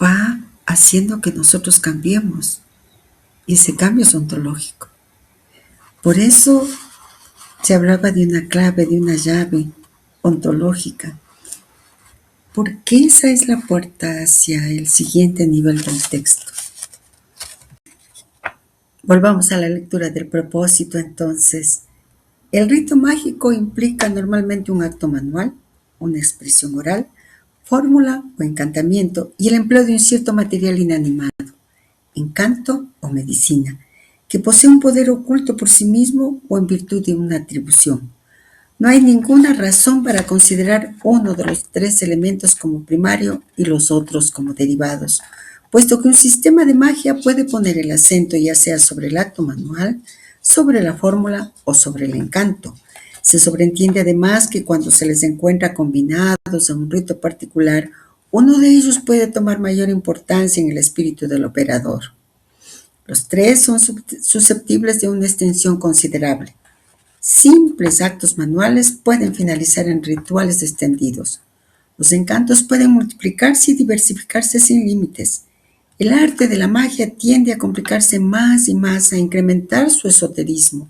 S1: va haciendo que nosotros cambiemos y ese cambio es ontológico. Por eso se hablaba de una clave, de una llave ontológica, porque esa es la puerta hacia el siguiente nivel del texto. Volvamos a la lectura del propósito entonces. El rito mágico implica normalmente un acto manual, una expresión oral, fórmula o encantamiento y el empleo de un cierto material inanimado, encanto o medicina, que posee un poder oculto por sí mismo o en virtud de una atribución. No hay ninguna razón para considerar uno de los tres elementos como primario y los otros como derivados, puesto que un sistema de magia puede poner el acento ya sea sobre el acto manual, sobre la fórmula o sobre el encanto. Se sobreentiende además que cuando se les encuentra combinados en un rito particular, uno de ellos puede tomar mayor importancia en el espíritu del operador. Los tres son susceptibles de una extensión considerable. Simples actos manuales pueden finalizar en rituales extendidos. Los encantos pueden multiplicarse y diversificarse sin límites. El arte de la magia tiende a complicarse más y más, a incrementar su esoterismo,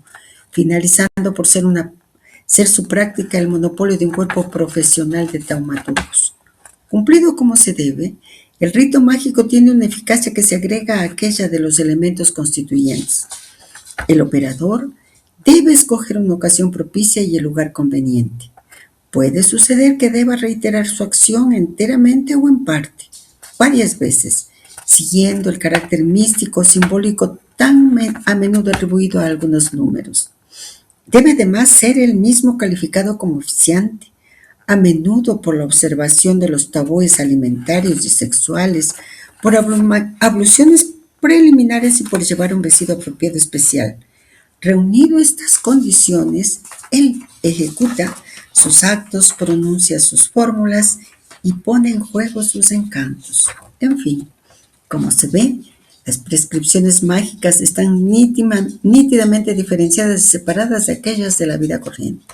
S1: finalizando por ser su práctica el monopolio de un cuerpo profesional de taumaturgos. Cumplido como se debe, el rito mágico tiene una eficacia que se agrega a aquella de los elementos constituyentes. El operador debe escoger una ocasión propicia y el lugar conveniente. Puede suceder que deba reiterar su acción enteramente o en parte, varias veces, siguiendo el carácter místico o simbólico tan a menudo atribuido a algunos números. Debe además ser él mismo calificado como oficiante, a menudo por la observación de los tabúes alimentarios y sexuales, por abluciones preliminares y por llevar un vestido apropiado especial. Reunido estas condiciones, él ejecuta sus actos, pronuncia sus fórmulas y pone en juego sus encantos. En fin, como se ve, las prescripciones mágicas están nítidamente diferenciadas y separadas de aquellas de la vida corriente.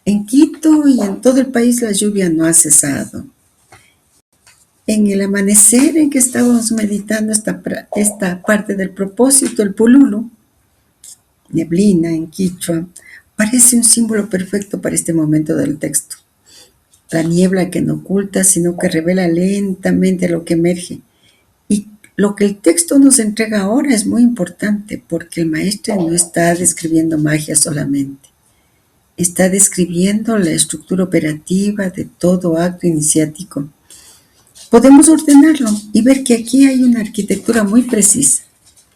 S1: En Quito y en todo el país la lluvia no ha cesado. En el amanecer en que estábamos meditando esta parte del propósito, el pululu, neblina en quichua, parece un símbolo perfecto para este momento del texto. La niebla que no oculta, sino que revela lentamente lo que emerge. Y lo que el texto nos entrega ahora es muy importante, porque el maestro no está describiendo magia solamente. Está describiendo la estructura operativa de todo acto iniciático. Podemos ordenarlo y ver que aquí hay una arquitectura muy precisa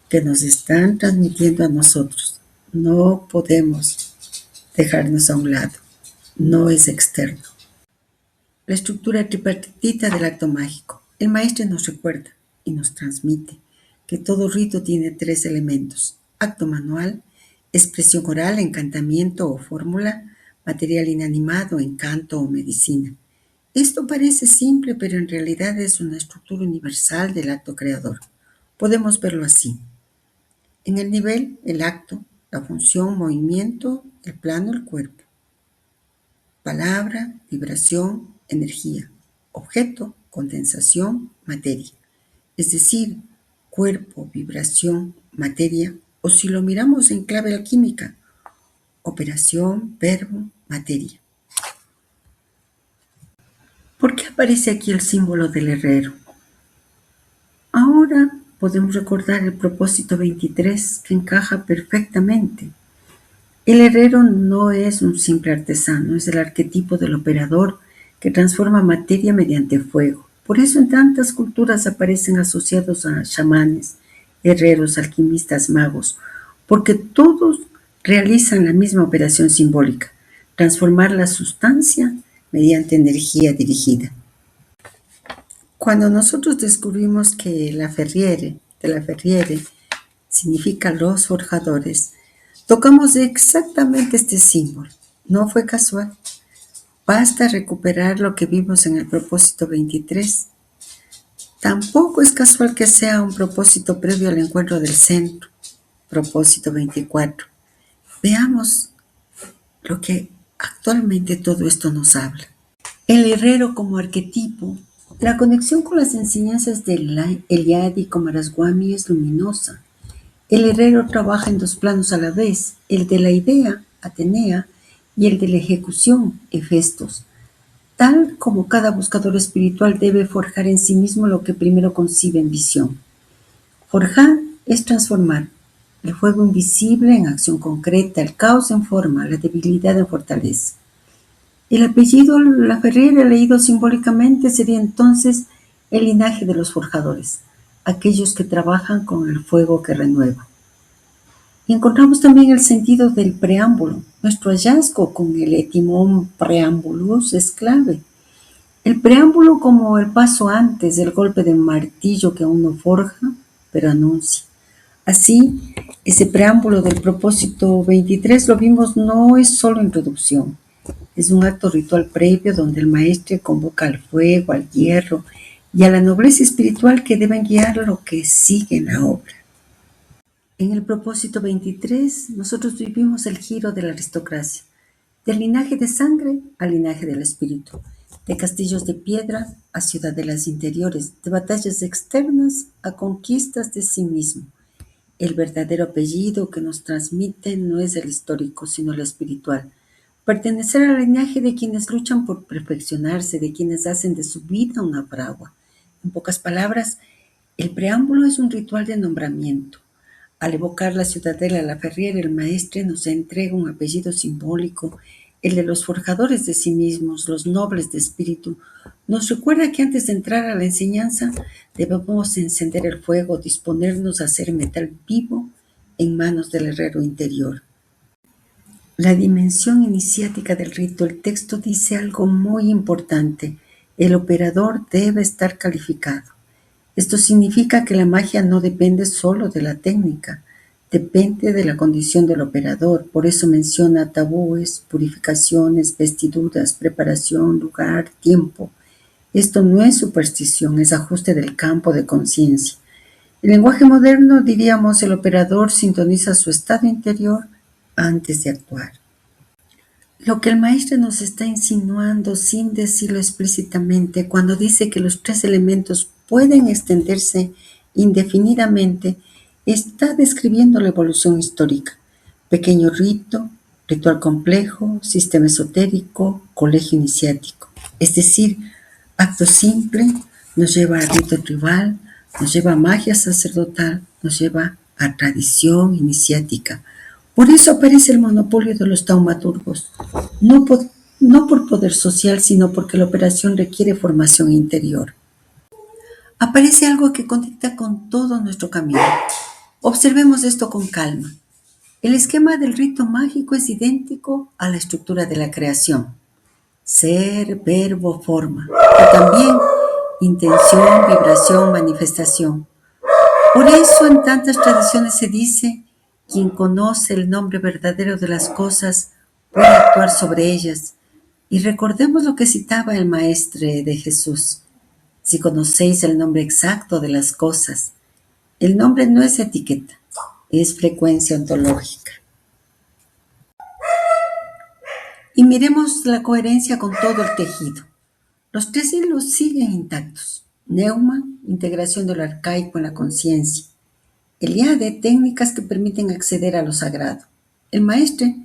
S1: que nos están transmitiendo a nosotros. No podemos dejarnos a un lado. No es externo. La estructura tripartita del acto mágico. El maestro nos recuerda y nos transmite que todo rito tiene 3 elementos: acto manual, expresión oral, encantamiento o fórmula, material inanimado, encanto o medicina. Esto parece simple, pero en realidad es una estructura universal del acto creador. Podemos verlo así. En el nivel, el acto, la función, movimiento, el plano, el cuerpo. Palabra, vibración, energía. Objeto, condensación, materia. Es decir, cuerpo, vibración, materia, o si lo miramos en clave alquímica, operación, verbo, materia. ¿Por qué aparece aquí el símbolo del herrero? Ahora podemos recordar el propósito 23 que encaja perfectamente. El herrero no es un simple artesano, es el arquetipo del operador que transforma materia mediante fuego. Por eso en tantas culturas aparecen asociados a chamanes, herreros, alquimistas, magos, porque todos realizan la misma operación simbólica: transformar la sustancia mediante energía dirigida. Cuando nosotros descubrimos que de la Ferriere significa los forjadores, tocamos exactamente este símbolo. No fue casual. Basta recuperar lo que vimos en el propósito 23. Tampoco es casual que sea un propósito previo al encuentro del centro, propósito 24. Veamos lo que actualmente todo esto nos habla. El herrero como arquetipo. La conexión con las enseñanzas de Eliade y Coomaraswamy es luminosa. El herrero trabaja en 2 planos a la vez: el de la idea, Atenea, y el de la ejecución, Hefestos. Tal como cada buscador espiritual debe forjar en sí mismo lo que primero concibe en visión. Forjar es transformar el fuego invisible en acción concreta, el caos en forma, la debilidad en fortaleza. El apellido Laferriere, leído simbólicamente, sería entonces el linaje de los forjadores, aquellos que trabajan con el fuego que renueva. Y encontramos también el sentido del preámbulo. Nuestro hallazgo con el etimón preambulus es clave. El preámbulo como el paso antes del golpe de martillo que aún no forja, pero anuncia. Así, ese preámbulo del propósito 23 lo vimos no es solo introducción. Es un acto ritual previo donde el maestre convoca al fuego, al hierro y a la nobleza espiritual que deben guiar lo que sigue en la obra. En el propósito 23 nosotros vivimos el giro de la aristocracia, del linaje de sangre al linaje del espíritu, de castillos de piedra a ciudadelas interiores, de batallas externas a conquistas de sí mismo. El verdadero apellido que nos transmite no es el histórico, sino el espiritual. Pertenecer al linaje de quienes luchan por perfeccionarse, de quienes hacen de su vida una fragua. En pocas palabras, el preámbulo es un ritual de nombramiento. Al evocar la ciudadela La Ferriera, el maestre nos entrega un apellido simbólico, el de los forjadores de sí mismos, los nobles de espíritu. Nos recuerda que antes de entrar a la enseñanza debemos encender el fuego, disponernos a hacer metal vivo en manos del herrero interior. La dimensión iniciática del rito, el texto dice algo muy importante. El operador debe estar calificado. Esto significa que la magia no depende solo de la técnica, depende de la condición del operador. Por eso menciona tabúes, purificaciones, vestiduras, preparación, lugar, tiempo. Esto no es superstición, es ajuste del campo de conciencia. En lenguaje moderno diríamos el operador sintoniza su estado interior antes de actuar. Lo que el maestro nos está insinuando sin decirlo explícitamente cuando dice que los tres elementos pueden extenderse indefinidamente, está describiendo la evolución histórica. Pequeño rito, ritual complejo, sistema esotérico, colegio iniciático. Es decir, acto simple nos lleva a rito tribal, nos lleva a magia sacerdotal, nos lleva a tradición iniciática. Por eso aparece el monopolio de los taumaturgos, no por poder social, sino porque la operación requiere formación interior. Aparece algo que conecta con todo nuestro camino. Observemos esto con calma. El esquema del rito mágico es idéntico a la estructura de la creación. Ser, verbo, forma. Y también intención, vibración, manifestación. Por eso en tantas tradiciones se dice, quien conoce el nombre verdadero de las cosas puede actuar sobre ellas. Y recordemos lo que citaba el Maestre de Jesús. Si conocéis el nombre exacto de las cosas, el nombre no es etiqueta, es frecuencia ontológica. Y miremos la coherencia con todo el tejido. Los tres hilos siguen intactos. Neuma, integración de lo arcaico en la conciencia. Eliade, técnicas que permiten acceder a lo sagrado. El maestre,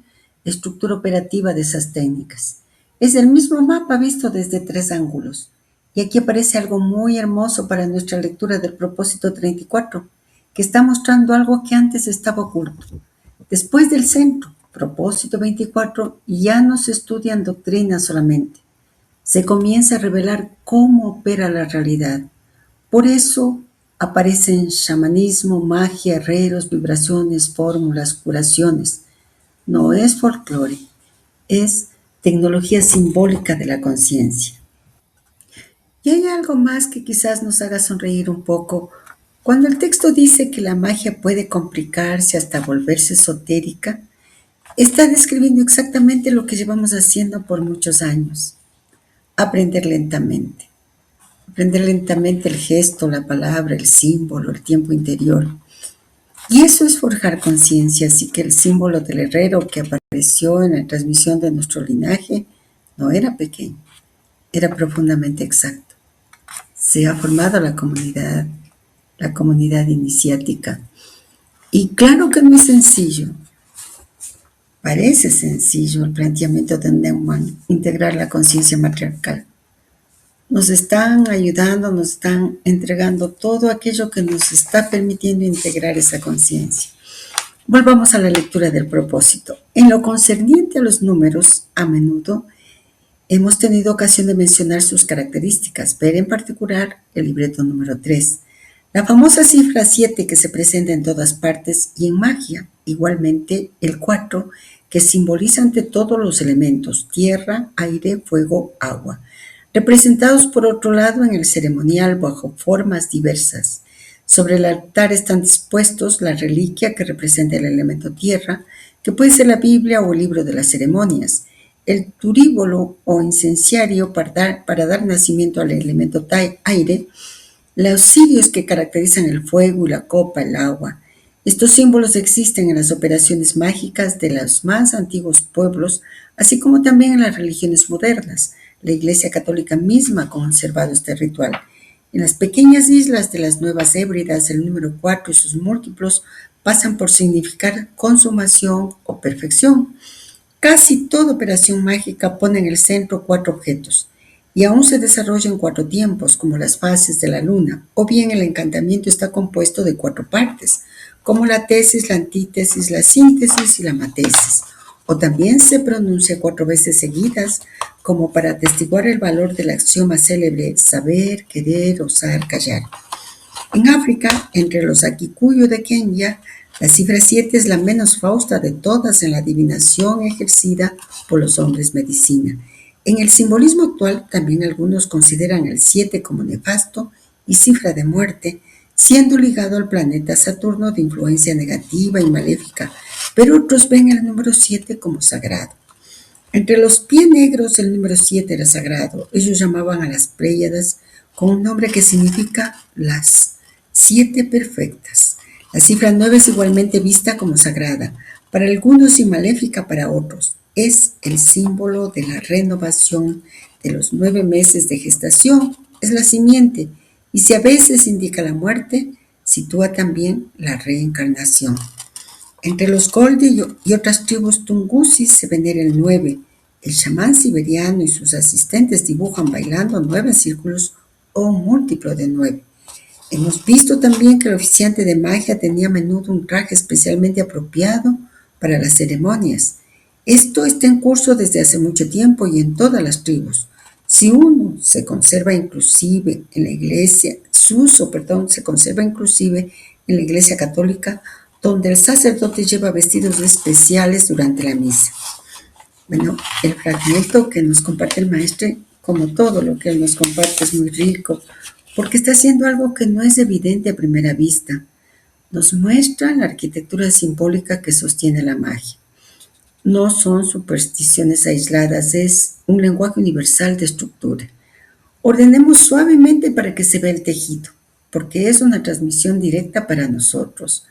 S1: estructura operativa de esas técnicas. Es el mismo mapa visto desde tres ángulos. Y aquí aparece algo muy hermoso para nuestra lectura del propósito 34, que está mostrando algo que antes estaba oculto. Después del centro, propósito 24, ya no se estudian doctrinas solamente. Se comienza a revelar cómo opera la realidad. Por eso aparecen chamanismo, magia, herreros, vibraciones, fórmulas, curaciones. No es folclore, es tecnología simbólica de la conciencia. Y hay algo más que quizás nos haga sonreír un poco. Cuando el texto dice que la magia puede complicarse hasta volverse esotérica, está describiendo exactamente lo que llevamos haciendo por muchos años. Aprender lentamente. Aprender lentamente el gesto, la palabra, el símbolo, el tiempo interior. Y eso es forjar conciencia, así que el símbolo del herrero que apareció en la transmisión de nuestro linaje no era pequeño, era profundamente exacto. Se ha formado la comunidad iniciática. Y claro que no es sencillo. Parece sencillo el planteamiento de Neumann, integrar la conciencia matriarcal. Nos están ayudando, nos están entregando todo aquello que nos está permitiendo integrar esa conciencia. Volvamos a la lectura del propósito. En lo concerniente a los números, a menudo hemos tenido ocasión de mencionar sus características, ver en particular el libreto número 3, la famosa cifra 7 que se presenta en todas partes y en magia, igualmente el 4 que simboliza ante todos los elementos, tierra, aire, fuego, agua, representados por otro lado en el ceremonial bajo formas diversas. Sobre el altar están dispuestos la reliquia que representa el elemento tierra, que puede ser la Biblia o el libro de las ceremonias, el turíbolo o incenciario para dar nacimiento al elemento aire, los cirios que caracterizan el fuego y la copa, el agua. Estos símbolos existen en las operaciones mágicas de los más antiguos pueblos, así como también en las religiones modernas. La Iglesia Católica misma ha conservado este ritual. En las pequeñas islas de las Nuevas Hébridas, el número 4 y sus múltiplos pasan por significar consumación o perfección. Casi toda operación mágica pone en el centro 4 objetos, y aún se desarrolla en 4 tiempos, como las fases de la luna, o bien el encantamiento está compuesto de 4 partes, como la tesis, la antítesis, la síntesis y la matesis. O también se pronuncia 4 veces seguidas, como para atestiguar el valor del axioma célebre saber, querer, osar, callar. En África, entre los Akikuyu de Kenia, la cifra 7 es la menos fausta de todas en la adivinación ejercida por los hombres medicina. En el simbolismo actual, también algunos consideran el 7 como nefasto y cifra de muerte, siendo ligado al planeta Saturno de influencia negativa y maléfica, pero otros ven el número 7 como sagrado. Entre los pie negros el número 7 era sagrado. Ellos llamaban a las Pléyades con un nombre que significa las 7 perfectas. La cifra 9 es igualmente vista como sagrada, para algunos y maléfica para otros. Es el símbolo de la renovación de los 9 meses de gestación, es la simiente, y si a veces indica la muerte, sitúa también la reencarnación. Entre los Goldi y otras tribus tungusis se venera el 9. El chamán siberiano y sus asistentes dibujan bailando 9 círculos o un múltiplo de 9. Hemos visto también que el oficiante de magia tenía a menudo un traje especialmente apropiado para las ceremonias. Esto está en curso desde hace mucho tiempo y en todas las tribus. Si uno se conserva inclusive en la iglesia, su uso, se conserva inclusive en la iglesia católica, donde el sacerdote lleva vestidos especiales durante la misa. Bueno, el fragmento que nos comparte el maestro, como todo lo que él nos comparte, es muy rico, porque está haciendo algo que no es evidente a primera vista. Nos muestra la arquitectura simbólica que sostiene la magia. No son supersticiones aisladas, es un lenguaje universal de estructura. Ordenemos suavemente para que se vea el tejido, porque es una transmisión directa para nosotros.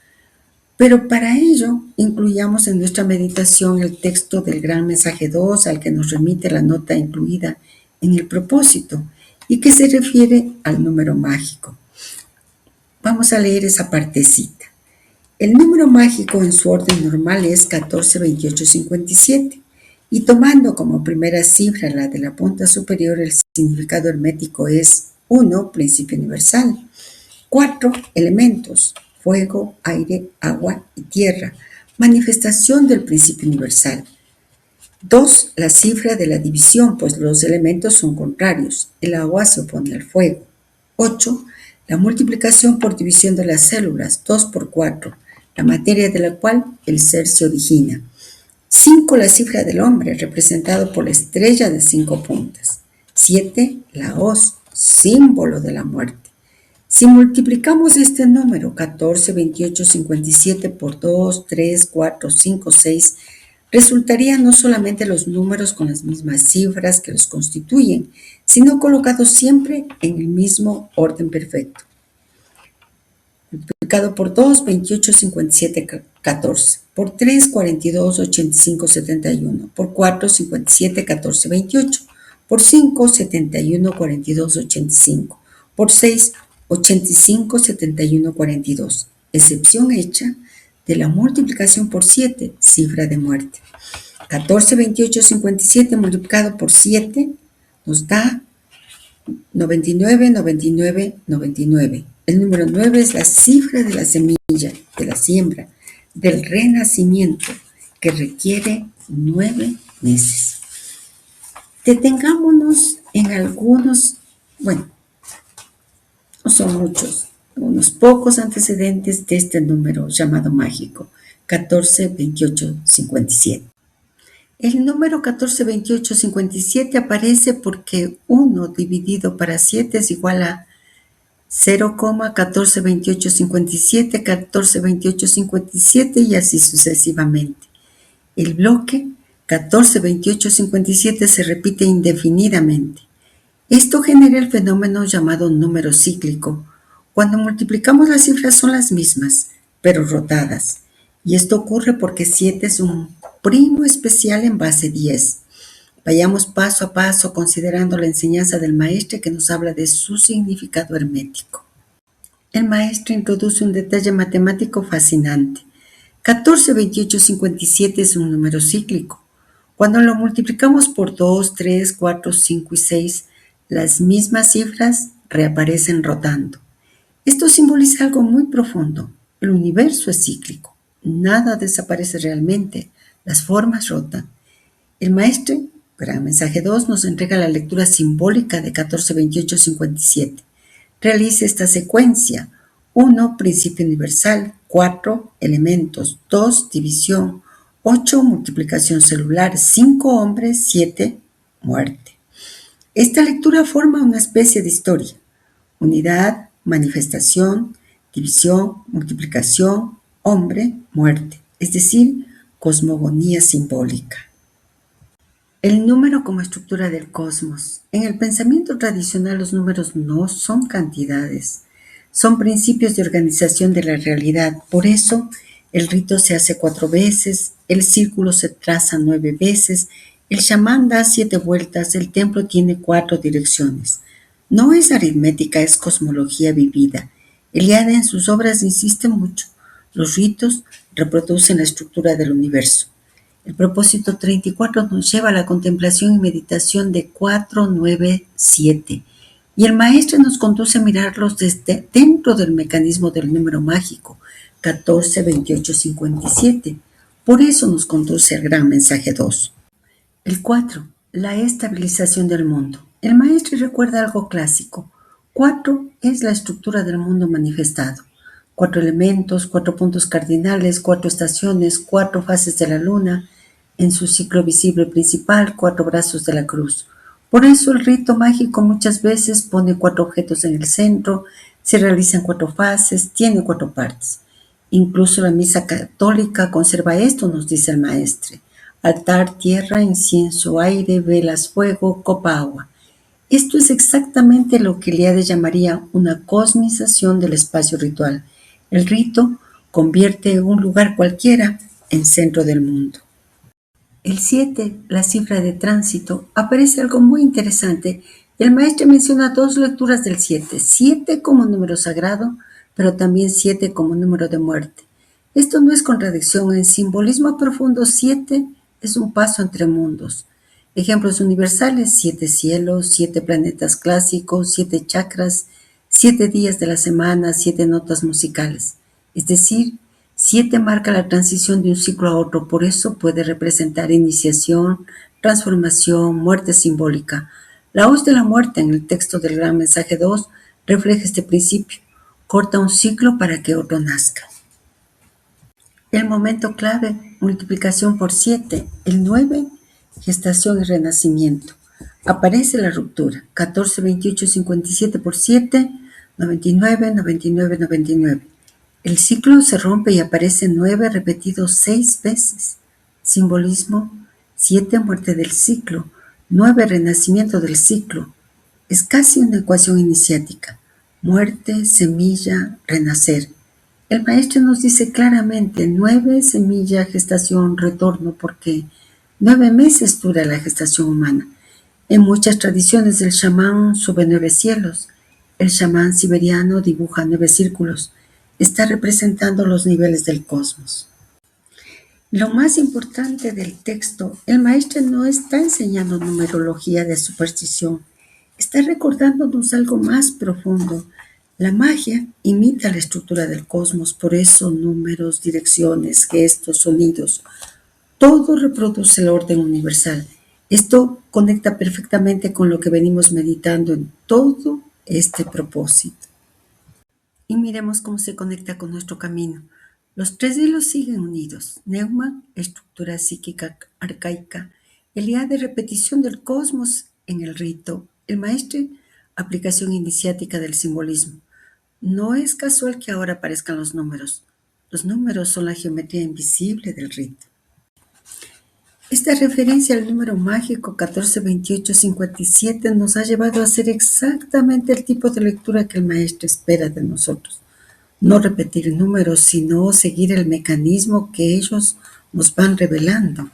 S1: Pero para ello, incluyamos en nuestra meditación el texto del Gran Mensaje 2 al que nos remite la nota incluida en el propósito y que se refiere al número mágico. Vamos a leer esa partecita. El número mágico en su orden normal es 14, 28, 57 y tomando como primera cifra la de la punta superior, el significado hermético es 1, principio universal, 4, elementos, fuego, aire, agua y tierra, manifestación del principio universal. 2, la cifra de la división, pues los elementos son contrarios. El agua se opone al fuego. 8, la multiplicación por división de las células, 2 por 4, la materia de la cual el ser se origina. 5, la cifra del hombre, representado por la estrella de 5 puntas. 7, la hoz, símbolo de la muerte. Si multiplicamos este número 14, 28, 57 por 2, 3, 4, 5, 6, resultarían no solamente los números con las mismas cifras que los constituyen, sino colocados siempre en el mismo orden perfecto. Multiplicado por 2, 28, 57, 14. Por 3, 42, 85, 71. Por 4, 57, 14, 28. Por 5, 71, 42, 85. Por 6, 85, 71, 42. Excepción hecha de la multiplicación por 7, cifra de muerte. 14, 28, 57 multiplicado por 7 nos da 99, 99, 99. El número 9 es la cifra de la semilla, de la siembra, del renacimiento, que requiere 9 meses. Detengámonos en algunos, bueno, no son muchos, unos pocos antecedentes de este número llamado mágico, 14, 28, 57. El número 14, 28, 57 aparece porque 1 dividido para 7 es igual a 0, 14, 28, 57, 14, 28, 57 y así sucesivamente. El bloque 14, 28, 57 se repite indefinidamente. Esto genera el fenómeno llamado número cíclico. Cuando multiplicamos las cifras son las mismas, pero rotadas. Y esto ocurre porque 7 es un primo especial en base 10. Vayamos paso a paso considerando la enseñanza del maestro que nos habla de su significado hermético. El maestro introduce un detalle matemático fascinante. 14, 28, 57 es un número cíclico. Cuando lo multiplicamos por 2, 3, 4, 5 y 6, las mismas cifras reaparecen rotando. Esto simboliza algo muy profundo. El universo es cíclico. Nada desaparece realmente. Las formas rotan. El maestro, Gran Mensaje 2, nos entrega la lectura simbólica de 14, 28, 57. Realice esta secuencia. 1, principio universal. 4, elementos. 2, división. 8, multiplicación celular. 5, hombres. 7, muerte. Esta lectura forma una especie de historia. Unidad, manifestación, división, multiplicación, hombre, muerte. Es decir, cosmogonía simbólica. El número como estructura del cosmos. En el pensamiento tradicional los números no son cantidades, son principios de organización de la realidad. Por eso el rito se hace 4 veces, el círculo se traza 9 veces, el chamán da 7 vueltas, el templo tiene 4 direcciones. No es aritmética, es cosmología vivida. Eliade en sus obras insiste mucho. Los ritos reproducen la estructura del universo. El propósito 34 nos lleva a la contemplación y meditación de 4, 9, 7. Y el maestro nos conduce a mirarlos desde dentro del mecanismo del número mágico 14, 28, 57. Por eso nos conduce al Gran Mensaje 2. El 4. La estabilización del mundo. El maestro recuerda algo clásico. 4 es la estructura del mundo manifestado. 4 elementos, 4 puntos cardinales, 4 estaciones, 4 fases de la luna, en su ciclo visible principal, 4 brazos de la cruz. Por eso el rito mágico muchas veces pone 4 objetos en el centro, se realizan 4 fases, tiene 4 partes. Incluso la misa católica conserva esto, nos dice el maestre. Altar, tierra, incienso, aire, velas, fuego, copa, agua. Esto es exactamente lo que Eliade llamaría una cosmización del espacio ritual. El rito convierte un lugar cualquiera en centro del mundo. El 7, la cifra de tránsito, aparece algo muy interesante. El maestro menciona 2 lecturas del 7. 7 como número sagrado, pero también 7 como número de muerte. Esto no es contradicción. En simbolismo profundo, 7 es un paso entre mundos. Ejemplos universales: 7 cielos, 7 planetas clásicos, 7 chakras, 7 días de la semana, 7 notas musicales. Es decir, 7 marca la transición de un ciclo a otro, por eso puede representar iniciación, transformación, muerte simbólica. La hoz de la muerte en el texto del Gran Mensaje 2 refleja este principio. Corta un ciclo para que otro nazca. El momento clave, multiplicación por 7. El 9, gestación y renacimiento. Aparece la ruptura. 14, 28, 57 por 7, 99, 99, 99. El ciclo se rompe y aparece 9 repetidos 6 veces. Simbolismo: 7, muerte del ciclo, 9, renacimiento del ciclo. Es casi una ecuación iniciática. Muerte, semilla, renacer. El maestro nos dice claramente: 9, semilla, gestación, retorno, porque 9 meses dura la gestación humana. En muchas tradiciones el chamán sube 9 cielos. El chamán siberiano dibuja 9 círculos. Está representando los niveles del cosmos. Lo más importante del texto, el maestro no está enseñando numerología de superstición, está recordándonos algo más profundo. La magia imita la estructura del cosmos, por eso números, direcciones, gestos, sonidos, todo reproduce el orden universal. Esto conecta perfectamente con lo que venimos meditando en todo este propósito. Y miremos cómo se conecta con nuestro camino. Los 3 hilos siguen unidos. Neuma, estructura psíquica arcaica. Eliade, repetición del cosmos en el rito. El maestre, aplicación iniciática del simbolismo. No es casual que ahora aparezcan los números. Los números son la geometría invisible del rito. Esta referencia al número mágico 14, 28, 57 nos ha llevado a hacer exactamente el tipo de lectura que el maestro espera de nosotros. No repetir números, sino seguir el mecanismo que ellos nos van revelando.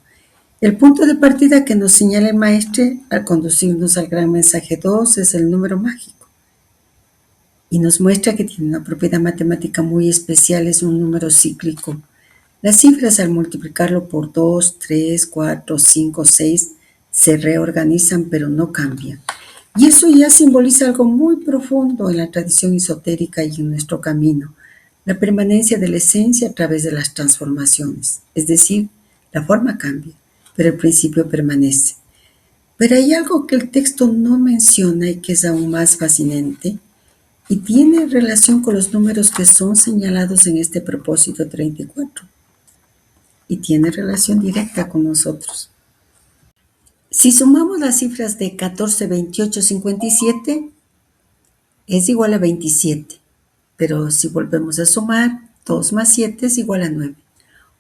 S1: El punto de partida que nos señala el maestre al conducirnos al gran mensaje 2 es el número mágico y nos muestra que tiene una propiedad matemática muy especial, es un número cíclico. Las cifras al multiplicarlo por 2, 3, 4, 5, 6 se reorganizan pero no cambian. Y eso ya simboliza algo muy profundo en la tradición esotérica y en nuestro camino, la permanencia de la esencia a través de las transformaciones, es decir, la forma cambia, pero el principio permanece. Pero hay algo que el texto no menciona y que es aún más fascinante y tiene relación con los números que son señalados en este propósito 34 y tiene relación directa con nosotros. Si sumamos las cifras de 14, 28, 57, es igual a 27. Pero si volvemos a sumar, 2 más 7 es igual a 9.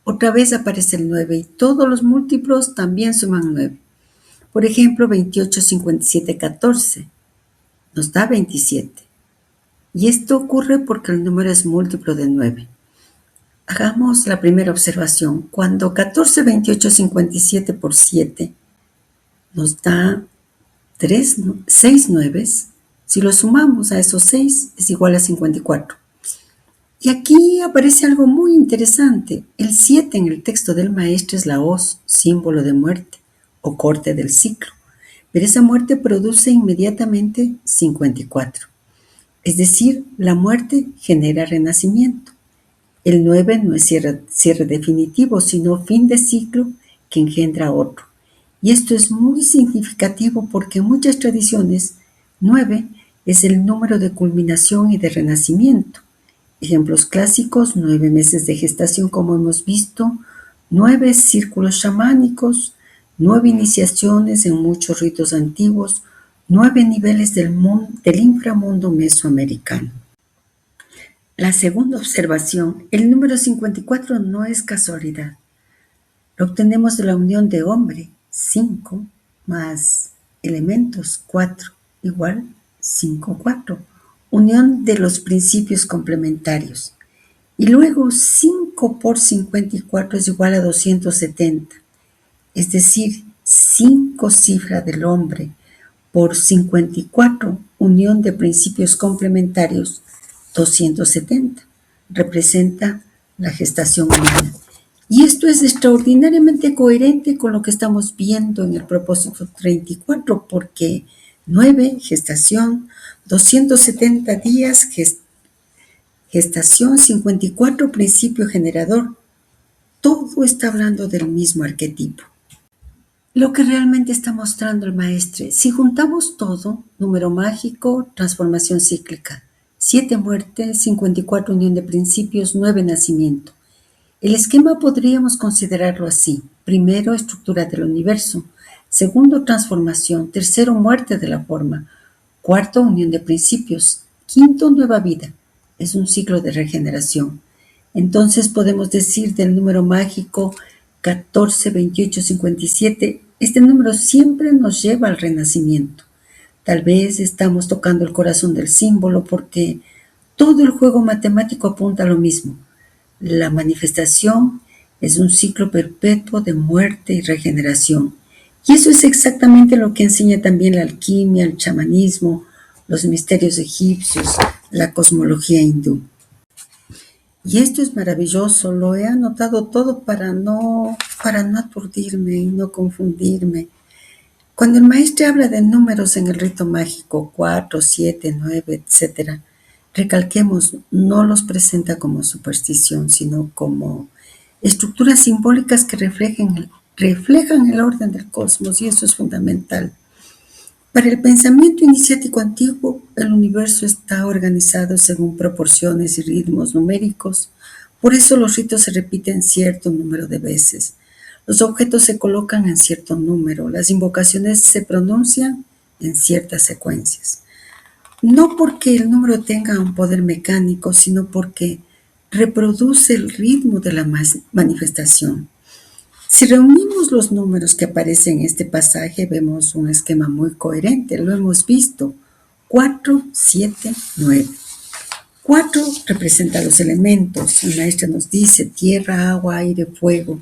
S1: Otra vez aparece el 9 y todos los múltiplos también suman 9. Por ejemplo, 28, 57, 14 nos da 27. Y esto ocurre porque el número es múltiplo de 9. Hagamos la primera observación. Cuando 14, 28, 57 por 7 nos da 6 nueves, si lo sumamos a esos 6 es igual a 54. Y aquí aparece algo muy interesante. El 7 en el texto del maestro es la hoz, símbolo de muerte o corte del ciclo. Pero esa muerte produce inmediatamente 54. Es decir, la muerte genera renacimiento. El 9 no es cierre definitivo, sino fin de ciclo que engendra otro. Y esto es muy significativo porque en muchas tradiciones 9 es el número de culminación y de renacimiento. Ejemplos clásicos: 9 meses de gestación, como hemos visto, 9 círculos chamánicos, 9 iniciaciones en muchos ritos antiguos, 9 niveles del inframundo mesoamericano. La segunda observación: el número 54 no es casualidad. Lo obtenemos de la unión de hombre, 5, más elementos, 4, igual 5, 4. Unión de los principios complementarios. Y luego 5 por 54 es igual a 270. Es decir, 5 cifra del hombre por 54, unión de principios complementarios, 270. Representa la gestación humana. Y esto es extraordinariamente coherente con lo que estamos viendo en el propósito 34, porque 9, gestación, 270 días, gestación, 54, principio generador. Todo está hablando del mismo arquetipo. Lo que realmente está mostrando el maestre, si juntamos todo, número mágico, transformación cíclica, 7 muerte, 54 unión de principios, 9 nacimiento. El esquema podríamos considerarlo así: primero, estructura del universo; segundo, transformación; tercero, muerte de la forma; cuarto, unión de principios; quinto, nueva vida. Es un ciclo de regeneración. Entonces podemos decir del número mágico 14, 28, 57, este número siempre nos lleva al renacimiento. Tal vez estamos tocando el corazón del símbolo porque todo el juego matemático apunta a lo mismo. La manifestación es un ciclo perpetuo de muerte y regeneración. Y eso es exactamente lo que enseña también la alquimia, el chamanismo, los misterios egipcios, la cosmología hindú. Y esto es maravilloso, lo he anotado todo para no aturdirme y no confundirme. Cuando el maestro habla de números en el rito mágico, 4, 7, 9, etc., recalquemos, no los presenta como superstición, sino como estructuras simbólicas que reflejan el orden del cosmos, y eso es fundamental. Para el pensamiento iniciático antiguo, el universo está organizado según proporciones y ritmos numéricos. Por eso los ritos se repiten cierto número de veces. Los objetos se colocan en cierto número. Las invocaciones se pronuncian en ciertas secuencias. No porque el número tenga un poder mecánico, sino porque reproduce el ritmo de la manifestación. Si reunimos los números que aparecen en este pasaje, vemos un esquema muy coherente. Lo hemos visto: 4, 7, 9. 4 representa los elementos. El maestro nos dice tierra, agua, aire, fuego.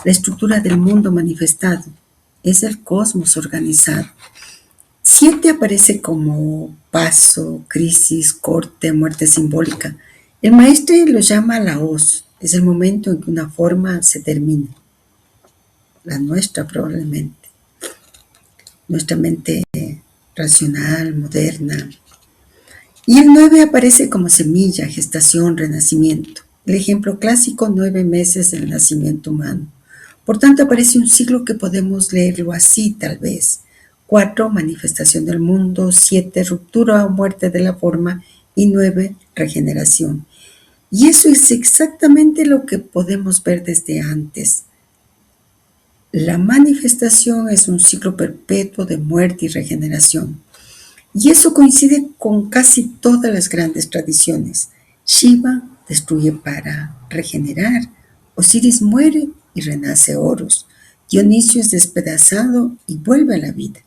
S1: La estructura del mundo manifestado es el cosmos organizado. 7 aparece como paso, crisis, corte, muerte simbólica. El maestro lo llama la hoz. Es el momento en que una forma se termina. La nuestra probablemente. Nuestra mente racional, moderna. Y el 9 aparece como semilla, gestación, renacimiento. El ejemplo clásico, 9 meses del nacimiento humano. Por tanto, aparece un ciclo que podemos leerlo así, tal vez. 4, manifestación del mundo. 7, ruptura o muerte de la forma. Y 9, regeneración. Y eso es exactamente lo que podemos ver desde antes. La manifestación es un ciclo perpetuo de muerte y regeneración. Y eso coincide con casi todas las grandes tradiciones. Shiva destruye para regenerar. Osiris muere y renace Horus. Dionisio es despedazado y vuelve a la vida.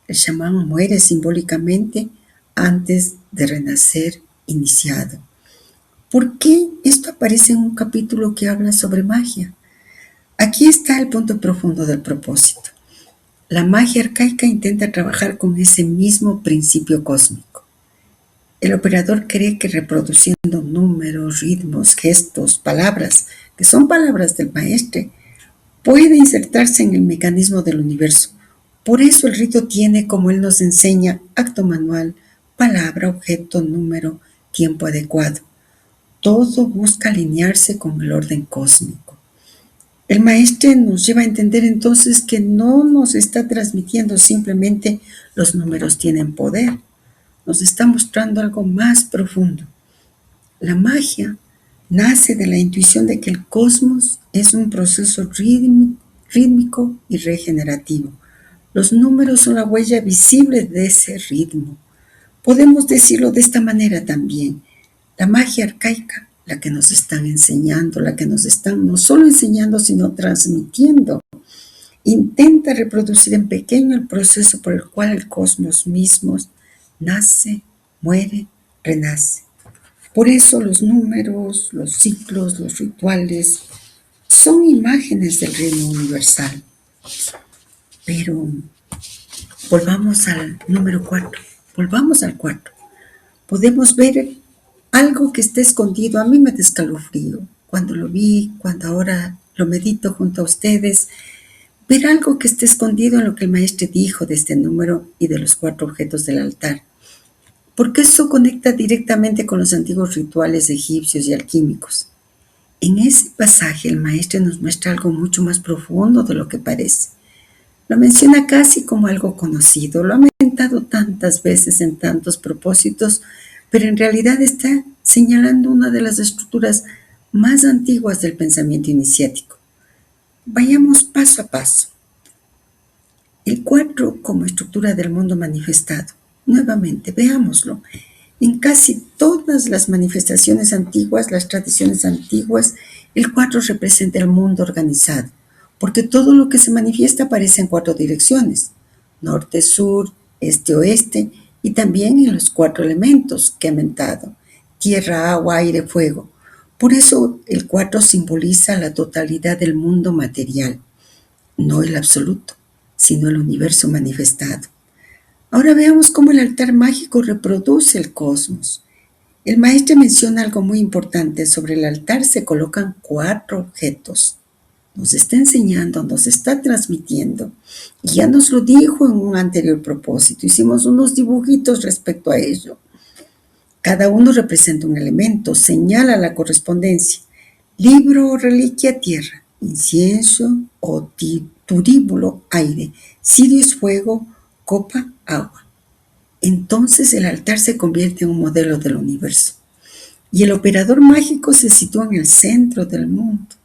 S1: El chamán muere simbólicamente antes de renacer iniciado. ¿Por qué esto aparece en un capítulo que habla sobre magia? Aquí está el punto profundo del propósito. La magia arcaica intenta trabajar con ese mismo principio cósmico. El operador cree que reproduciendo números, ritmos, gestos, palabras, que son palabras del maestro, puede insertarse en el mecanismo del universo. Por eso el rito tiene, como él nos enseña, acto manual, palabra, objeto, número, tiempo adecuado. Todo busca alinearse con el orden cósmico. El maestro nos lleva a entender entonces que no nos está transmitiendo simplemente los números tienen poder. Nos está mostrando algo más profundo. La magia nace de la intuición de que el cosmos es un proceso rítmico y regenerativo. Los números son la huella visible de ese ritmo. Podemos decirlo de esta manera también. La magia arcaica, la que nos están enseñando, la que nos están no solo enseñando, sino transmitiendo, intenta reproducir en pequeño el proceso por el cual el cosmos mismo nace, muere, renace. Por eso los números, los ciclos, los rituales son imágenes del reino universal. Pero volvamos al número 4, volvamos al 4. Podemos ver algo que está escondido. A mí me da escalofrío cuando lo vi, cuando ahora lo medito junto a ustedes. Ver algo que está escondido en lo que el maestro dijo de este número y de los 4 objetos del altar. Porque eso conecta directamente con los antiguos rituales egipcios y alquímicos. En ese pasaje el maestro nos muestra algo mucho más profundo de lo que parece. Lo menciona casi como algo conocido, lo ha mentado tantas veces en tantos propósitos, pero en realidad está señalando una de las estructuras más antiguas del pensamiento iniciático. Vayamos paso a paso. El 4 como estructura del mundo manifestado. Nuevamente, veámoslo. En casi todas las manifestaciones antiguas, las tradiciones antiguas, el 4 representa el mundo organizado, porque todo lo que se manifiesta aparece en 4 direcciones, norte, sur, este, oeste, y también en los 4 elementos que he mentado, tierra, agua, aire, fuego. Por eso el 4 simboliza la totalidad del mundo material, no el absoluto, sino el universo manifestado. Ahora veamos cómo el altar mágico reproduce el cosmos. El maestro menciona algo muy importante. Sobre el altar se colocan 4 objetos. Nos está enseñando, nos está transmitiendo. Y ya nos lo dijo en un anterior propósito. Hicimos unos dibujitos respecto a ello. Cada uno representa un elemento, señala la correspondencia. Libro o reliquia, tierra. Incienso o turíbulo, aire. Cirio es fuego, copa, agua. Entonces el altar se convierte en un modelo del universo. Y el operador mágico se sitúa en el centro del mundo.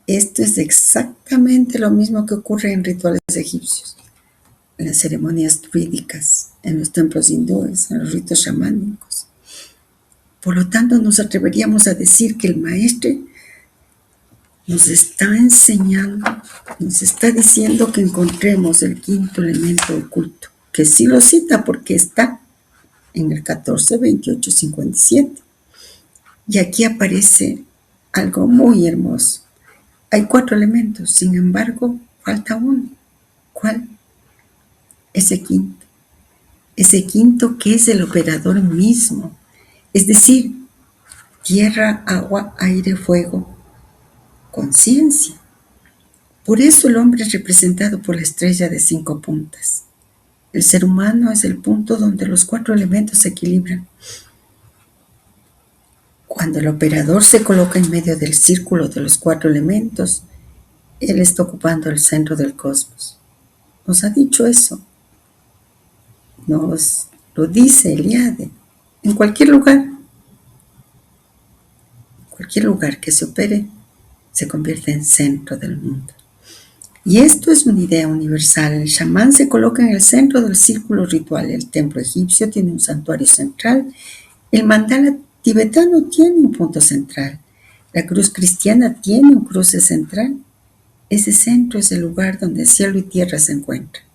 S1: Esto es exactamente lo mismo que ocurre en rituales egipcios, en las ceremonias druídicas, en los templos hindúes, en los ritos chamánicos. Por lo tanto, nos atreveríamos a decir que el maestro nos está enseñando, nos está diciendo que encontremos el 5.º elemento oculto, que sí lo cita porque está en el 14, 28, 57. Y aquí aparece algo muy hermoso. Hay 4 elementos, sin embargo, falta uno. ¿Cuál? Ese quinto. Ese quinto que es el operador mismo. Es decir, tierra, agua, aire, fuego, conciencia. Por eso el hombre es representado por la estrella de 5 puntas. El ser humano es el punto donde los 4 elementos se equilibran. Cuando el operador se coloca en medio del círculo de los 4 elementos, él está ocupando el centro del cosmos. Nos ha dicho eso. Nos lo dice Eliade. En cualquier lugar que se opere, se convierte en centro del mundo. Y esto es una idea universal. El chamán se coloca en el centro del círculo ritual. El templo egipcio tiene un santuario central. El mandala tibetano tiene un punto central. La cruz cristiana tiene un cruce central. Ese centro es el lugar donde cielo y tierra se encuentran.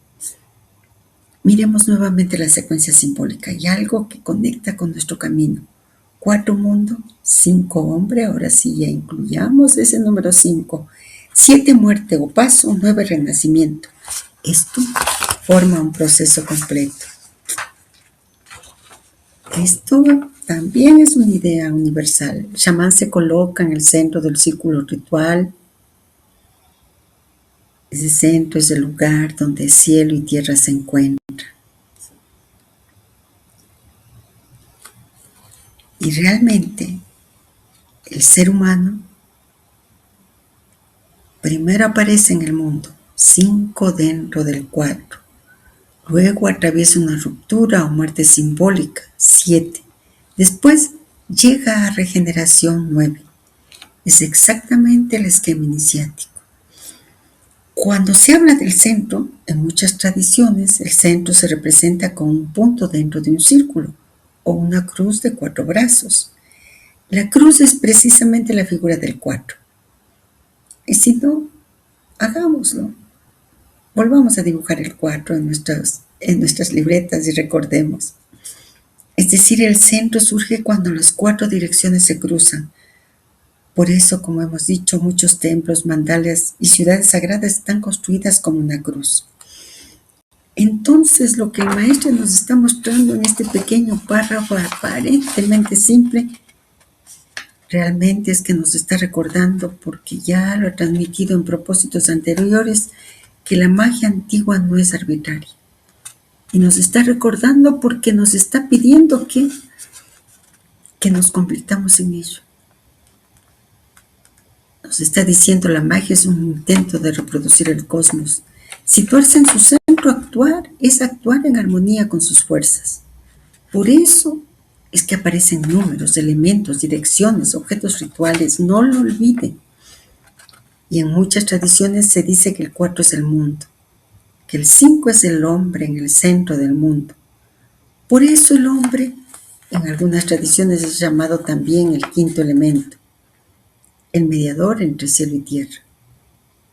S1: Miremos nuevamente la secuencia simbólica y algo que conecta con nuestro camino. 4 mundos, 5 hombres, ahora sí ya incluyamos ese número 5. 7 muerte o paso, 9 renacimiento. Esto forma un proceso completo. Esto también es una idea universal. El chamán se coloca en el centro del círculo ritual. Ese centro es el lugar donde cielo y tierra se encuentran. Y realmente el ser humano primero aparece en el mundo, 5 dentro del 4. Luego atraviesa una ruptura o muerte simbólica, 7. Después llega a regeneración, 9. Es exactamente el esquema iniciático. Cuando se habla del centro, en muchas tradiciones, el centro se representa con un punto dentro de un círculo o una cruz de 4 brazos. La cruz es precisamente la figura del 4. Y si no, hagámoslo. Volvamos a dibujar el 4 en nuestras libretas y recordemos. Es decir, el centro surge cuando las 4 direcciones se cruzan. Por eso, como hemos dicho, muchos templos, mandalas y ciudades sagradas están construidas como una cruz. Entonces, lo que el maestro nos está mostrando en este pequeño párrafo aparentemente simple, realmente es que nos está recordando, porque ya lo ha transmitido en propósitos anteriores, que la magia antigua no es arbitraria. Y nos está recordando porque nos está pidiendo que nos convirtamos en ello. Nos está diciendo la magia es un intento de reproducir el cosmos. Situarse en su centro, actuar, es actuar en armonía con sus fuerzas. Por eso es que aparecen números, elementos, direcciones, objetos rituales. No lo olviden. Y en muchas tradiciones se dice que el 4 es el mundo, que el 5 es el hombre en el centro del mundo. Por eso el hombre, en algunas tradiciones, es llamado también el 5º elemento, el mediador entre cielo y tierra.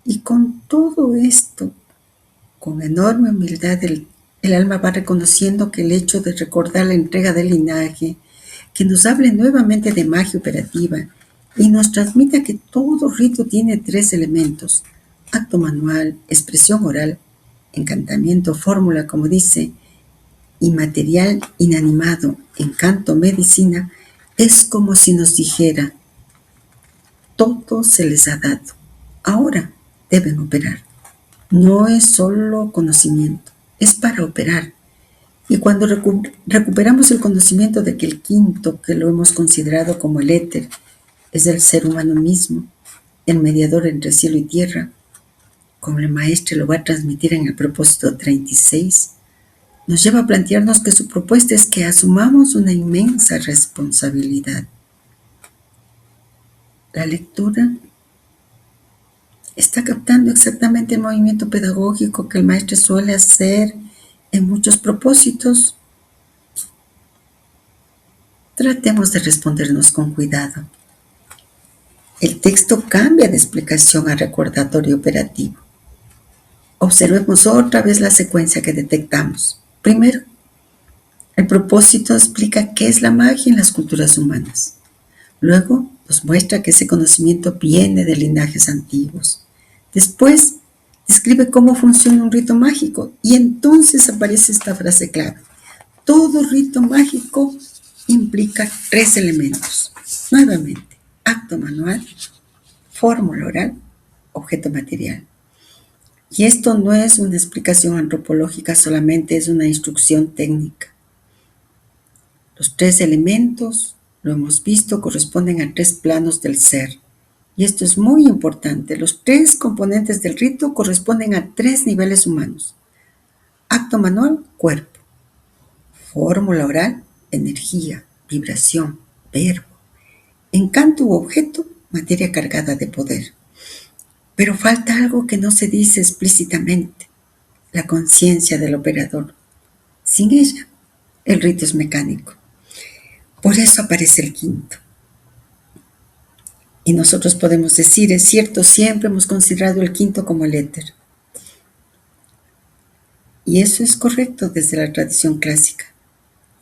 S1: Y con todo esto, con enorme humildad, el alma va reconociendo que el hecho de recordar la entrega del linaje, que nos hable nuevamente de magia operativa y nos transmita que todo rito tiene 3 elementos: acto manual, expresión oral, encantamiento, fórmula, como dice, inmaterial, inanimado, encanto, medicina, es como si nos dijera: todo se les ha dado, ahora deben operar. No es solo conocimiento, es para operar. Y cuando recuperamos el conocimiento de que el 5º, que lo hemos considerado como el éter, es el ser humano mismo, el mediador entre cielo y tierra, como el maestro lo va a transmitir en el propósito 36, nos lleva a plantearnos que su propuesta es que asumamos una inmensa responsabilidad. La lectura está captando exactamente el movimiento pedagógico que el maestro suele hacer en muchos propósitos. Tratemos de respondernos con cuidado. El texto cambia de explicación a recordatorio operativo. Observemos otra vez la secuencia que detectamos. Primero, El propósito explica qué es la magia en las culturas humanas. Luego nos muestra que ese conocimiento viene de linajes antiguos. Después describe cómo funciona un rito mágico y entonces aparece esta frase clave. Todo rito mágico implica 3 elementos. Nuevamente, acto manual, fórmula oral, objeto material. Y esto no es una explicación antropológica, solamente es una instrucción técnica. Los 3 elementos, lo hemos visto, corresponden a 3 planos del ser. Y esto es muy importante. Los 3 componentes del rito corresponden a 3 niveles humanos. Acto manual, cuerpo. Fórmula oral, energía, vibración, verbo. Encanto u objeto, materia cargada de poder. Pero falta algo que no se dice explícitamente, la conciencia del operador. Sin ella, el rito es mecánico. Por eso aparece el quinto. Y nosotros podemos decir, es cierto, siempre hemos considerado el quinto como el éter. Y eso es correcto desde la tradición clásica.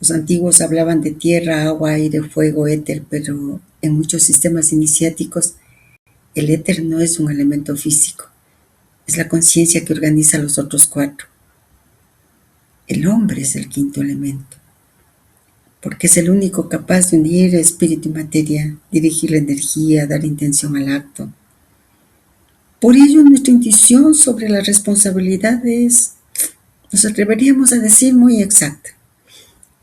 S1: Los antiguos hablaban de tierra, agua, aire, fuego, éter, pero en muchos sistemas iniciáticos el éter no es un elemento físico, es la conciencia que organiza los otros 4. El hombre es el quinto elemento, porque es el único capaz de unir espíritu y materia, dirigir la energía, dar intención al acto. Por ello, nuestra intuición sobre la responsabilidad es, nos atreveríamos a decir, muy exacta.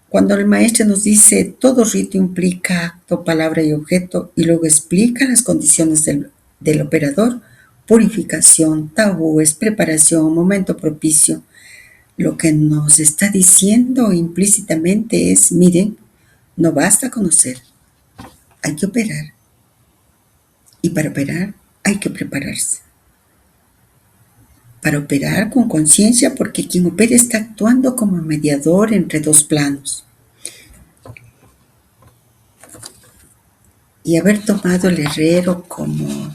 S1: Cuando el maestro nos dice todo rito implica acto, palabra y objeto, y luego explica las condiciones del operador, purificación, tabúes, preparación, momento propicio, lo que nos está diciendo implícitamente es, miren, no basta conocer, hay que operar. Y para operar hay que prepararse. Para operar con conciencia, porque quien opera está actuando como mediador entre 2 planos. Y haber tomado el herrero como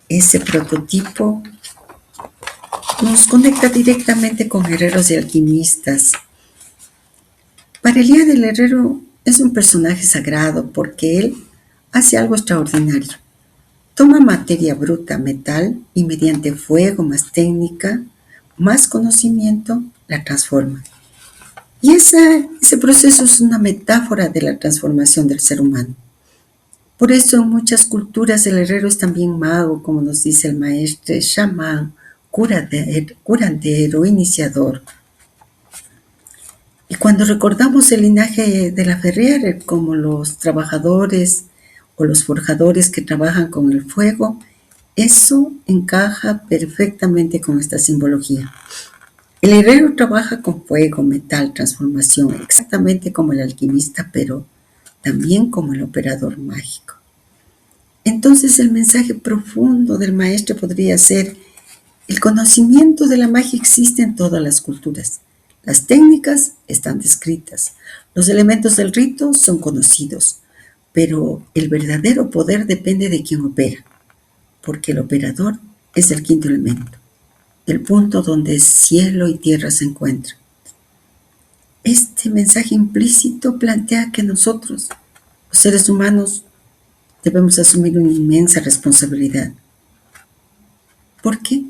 S1: ese prototipo nos conecta directamente con herreros y alquimistas. Para Elías el herrero es un personaje sagrado porque él hace algo extraordinario. Toma materia bruta, metal, y mediante fuego más técnica, más conocimiento, la transforma. Y ese proceso es una metáfora de la transformación del ser humano. Por eso en muchas culturas el herrero es también mago, como nos dice el maestro, chamán, curandero, iniciador. Y cuando recordamos el linaje de la Ferrer, como los trabajadores o los forjadores que trabajan con el fuego, eso encaja perfectamente con esta simbología. El herrero trabaja con fuego, metal, transformación, exactamente como el alquimista, pero también como el operador mágico. Entonces el mensaje profundo del maestro podría ser: el conocimiento de la magia existe en todas las culturas. Las técnicas están descritas. Los elementos del rito son conocidos. Pero el verdadero poder depende de quien opera, porque el operador es el quinto elemento, el punto donde cielo y tierra se encuentran. Este mensaje implícito plantea que nosotros, los seres humanos, debemos asumir una inmensa responsabilidad. ¿Por qué?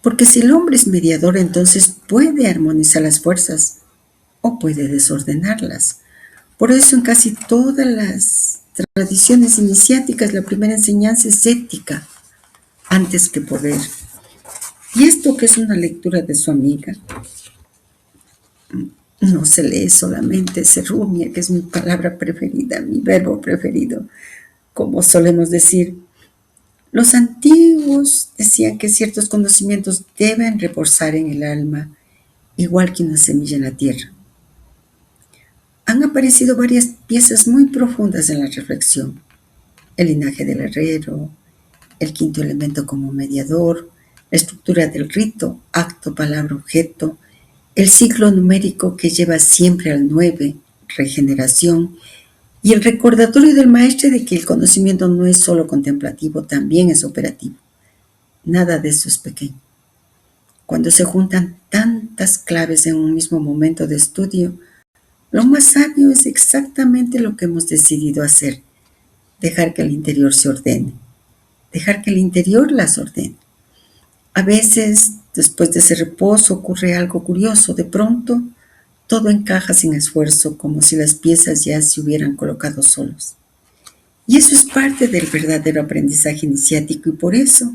S1: Porque si el hombre es mediador, entonces puede armonizar las fuerzas o puede desordenarlas. Por eso en casi todas las tradiciones iniciáticas la primera enseñanza es ética antes que poder. Y esto, que es una lectura de su amiga, no se lee solamente, se rumia, que es mi palabra preferida, mi verbo preferido, como solemos decir. Los antiguos decían que ciertos conocimientos deben reposar en el alma, igual que una semilla en la tierra. Han aparecido varias piezas muy profundas en la reflexión. El linaje del herrero, el quinto elemento como mediador, la estructura del rito, acto, palabra, objeto, el ciclo numérico que lleva siempre al 9, regeneración, y el recordatorio del maestro de que el conocimiento no es solo contemplativo, también es operativo. Nada de eso es pequeño. Cuando se juntan tantas claves en un mismo momento de estudio, Lo más sabio es exactamente lo que hemos decidido hacer, dejar que el interior se ordene, dejar que el interior las ordene. A veces, después de ese reposo, ocurre algo curioso. De pronto, todo encaja sin esfuerzo, como si las piezas ya se hubieran colocado solos. Y eso es parte del verdadero aprendizaje iniciático y por eso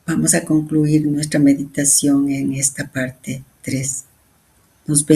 S1: vamos a concluir nuestra meditación en esta parte 3. Nos vemos.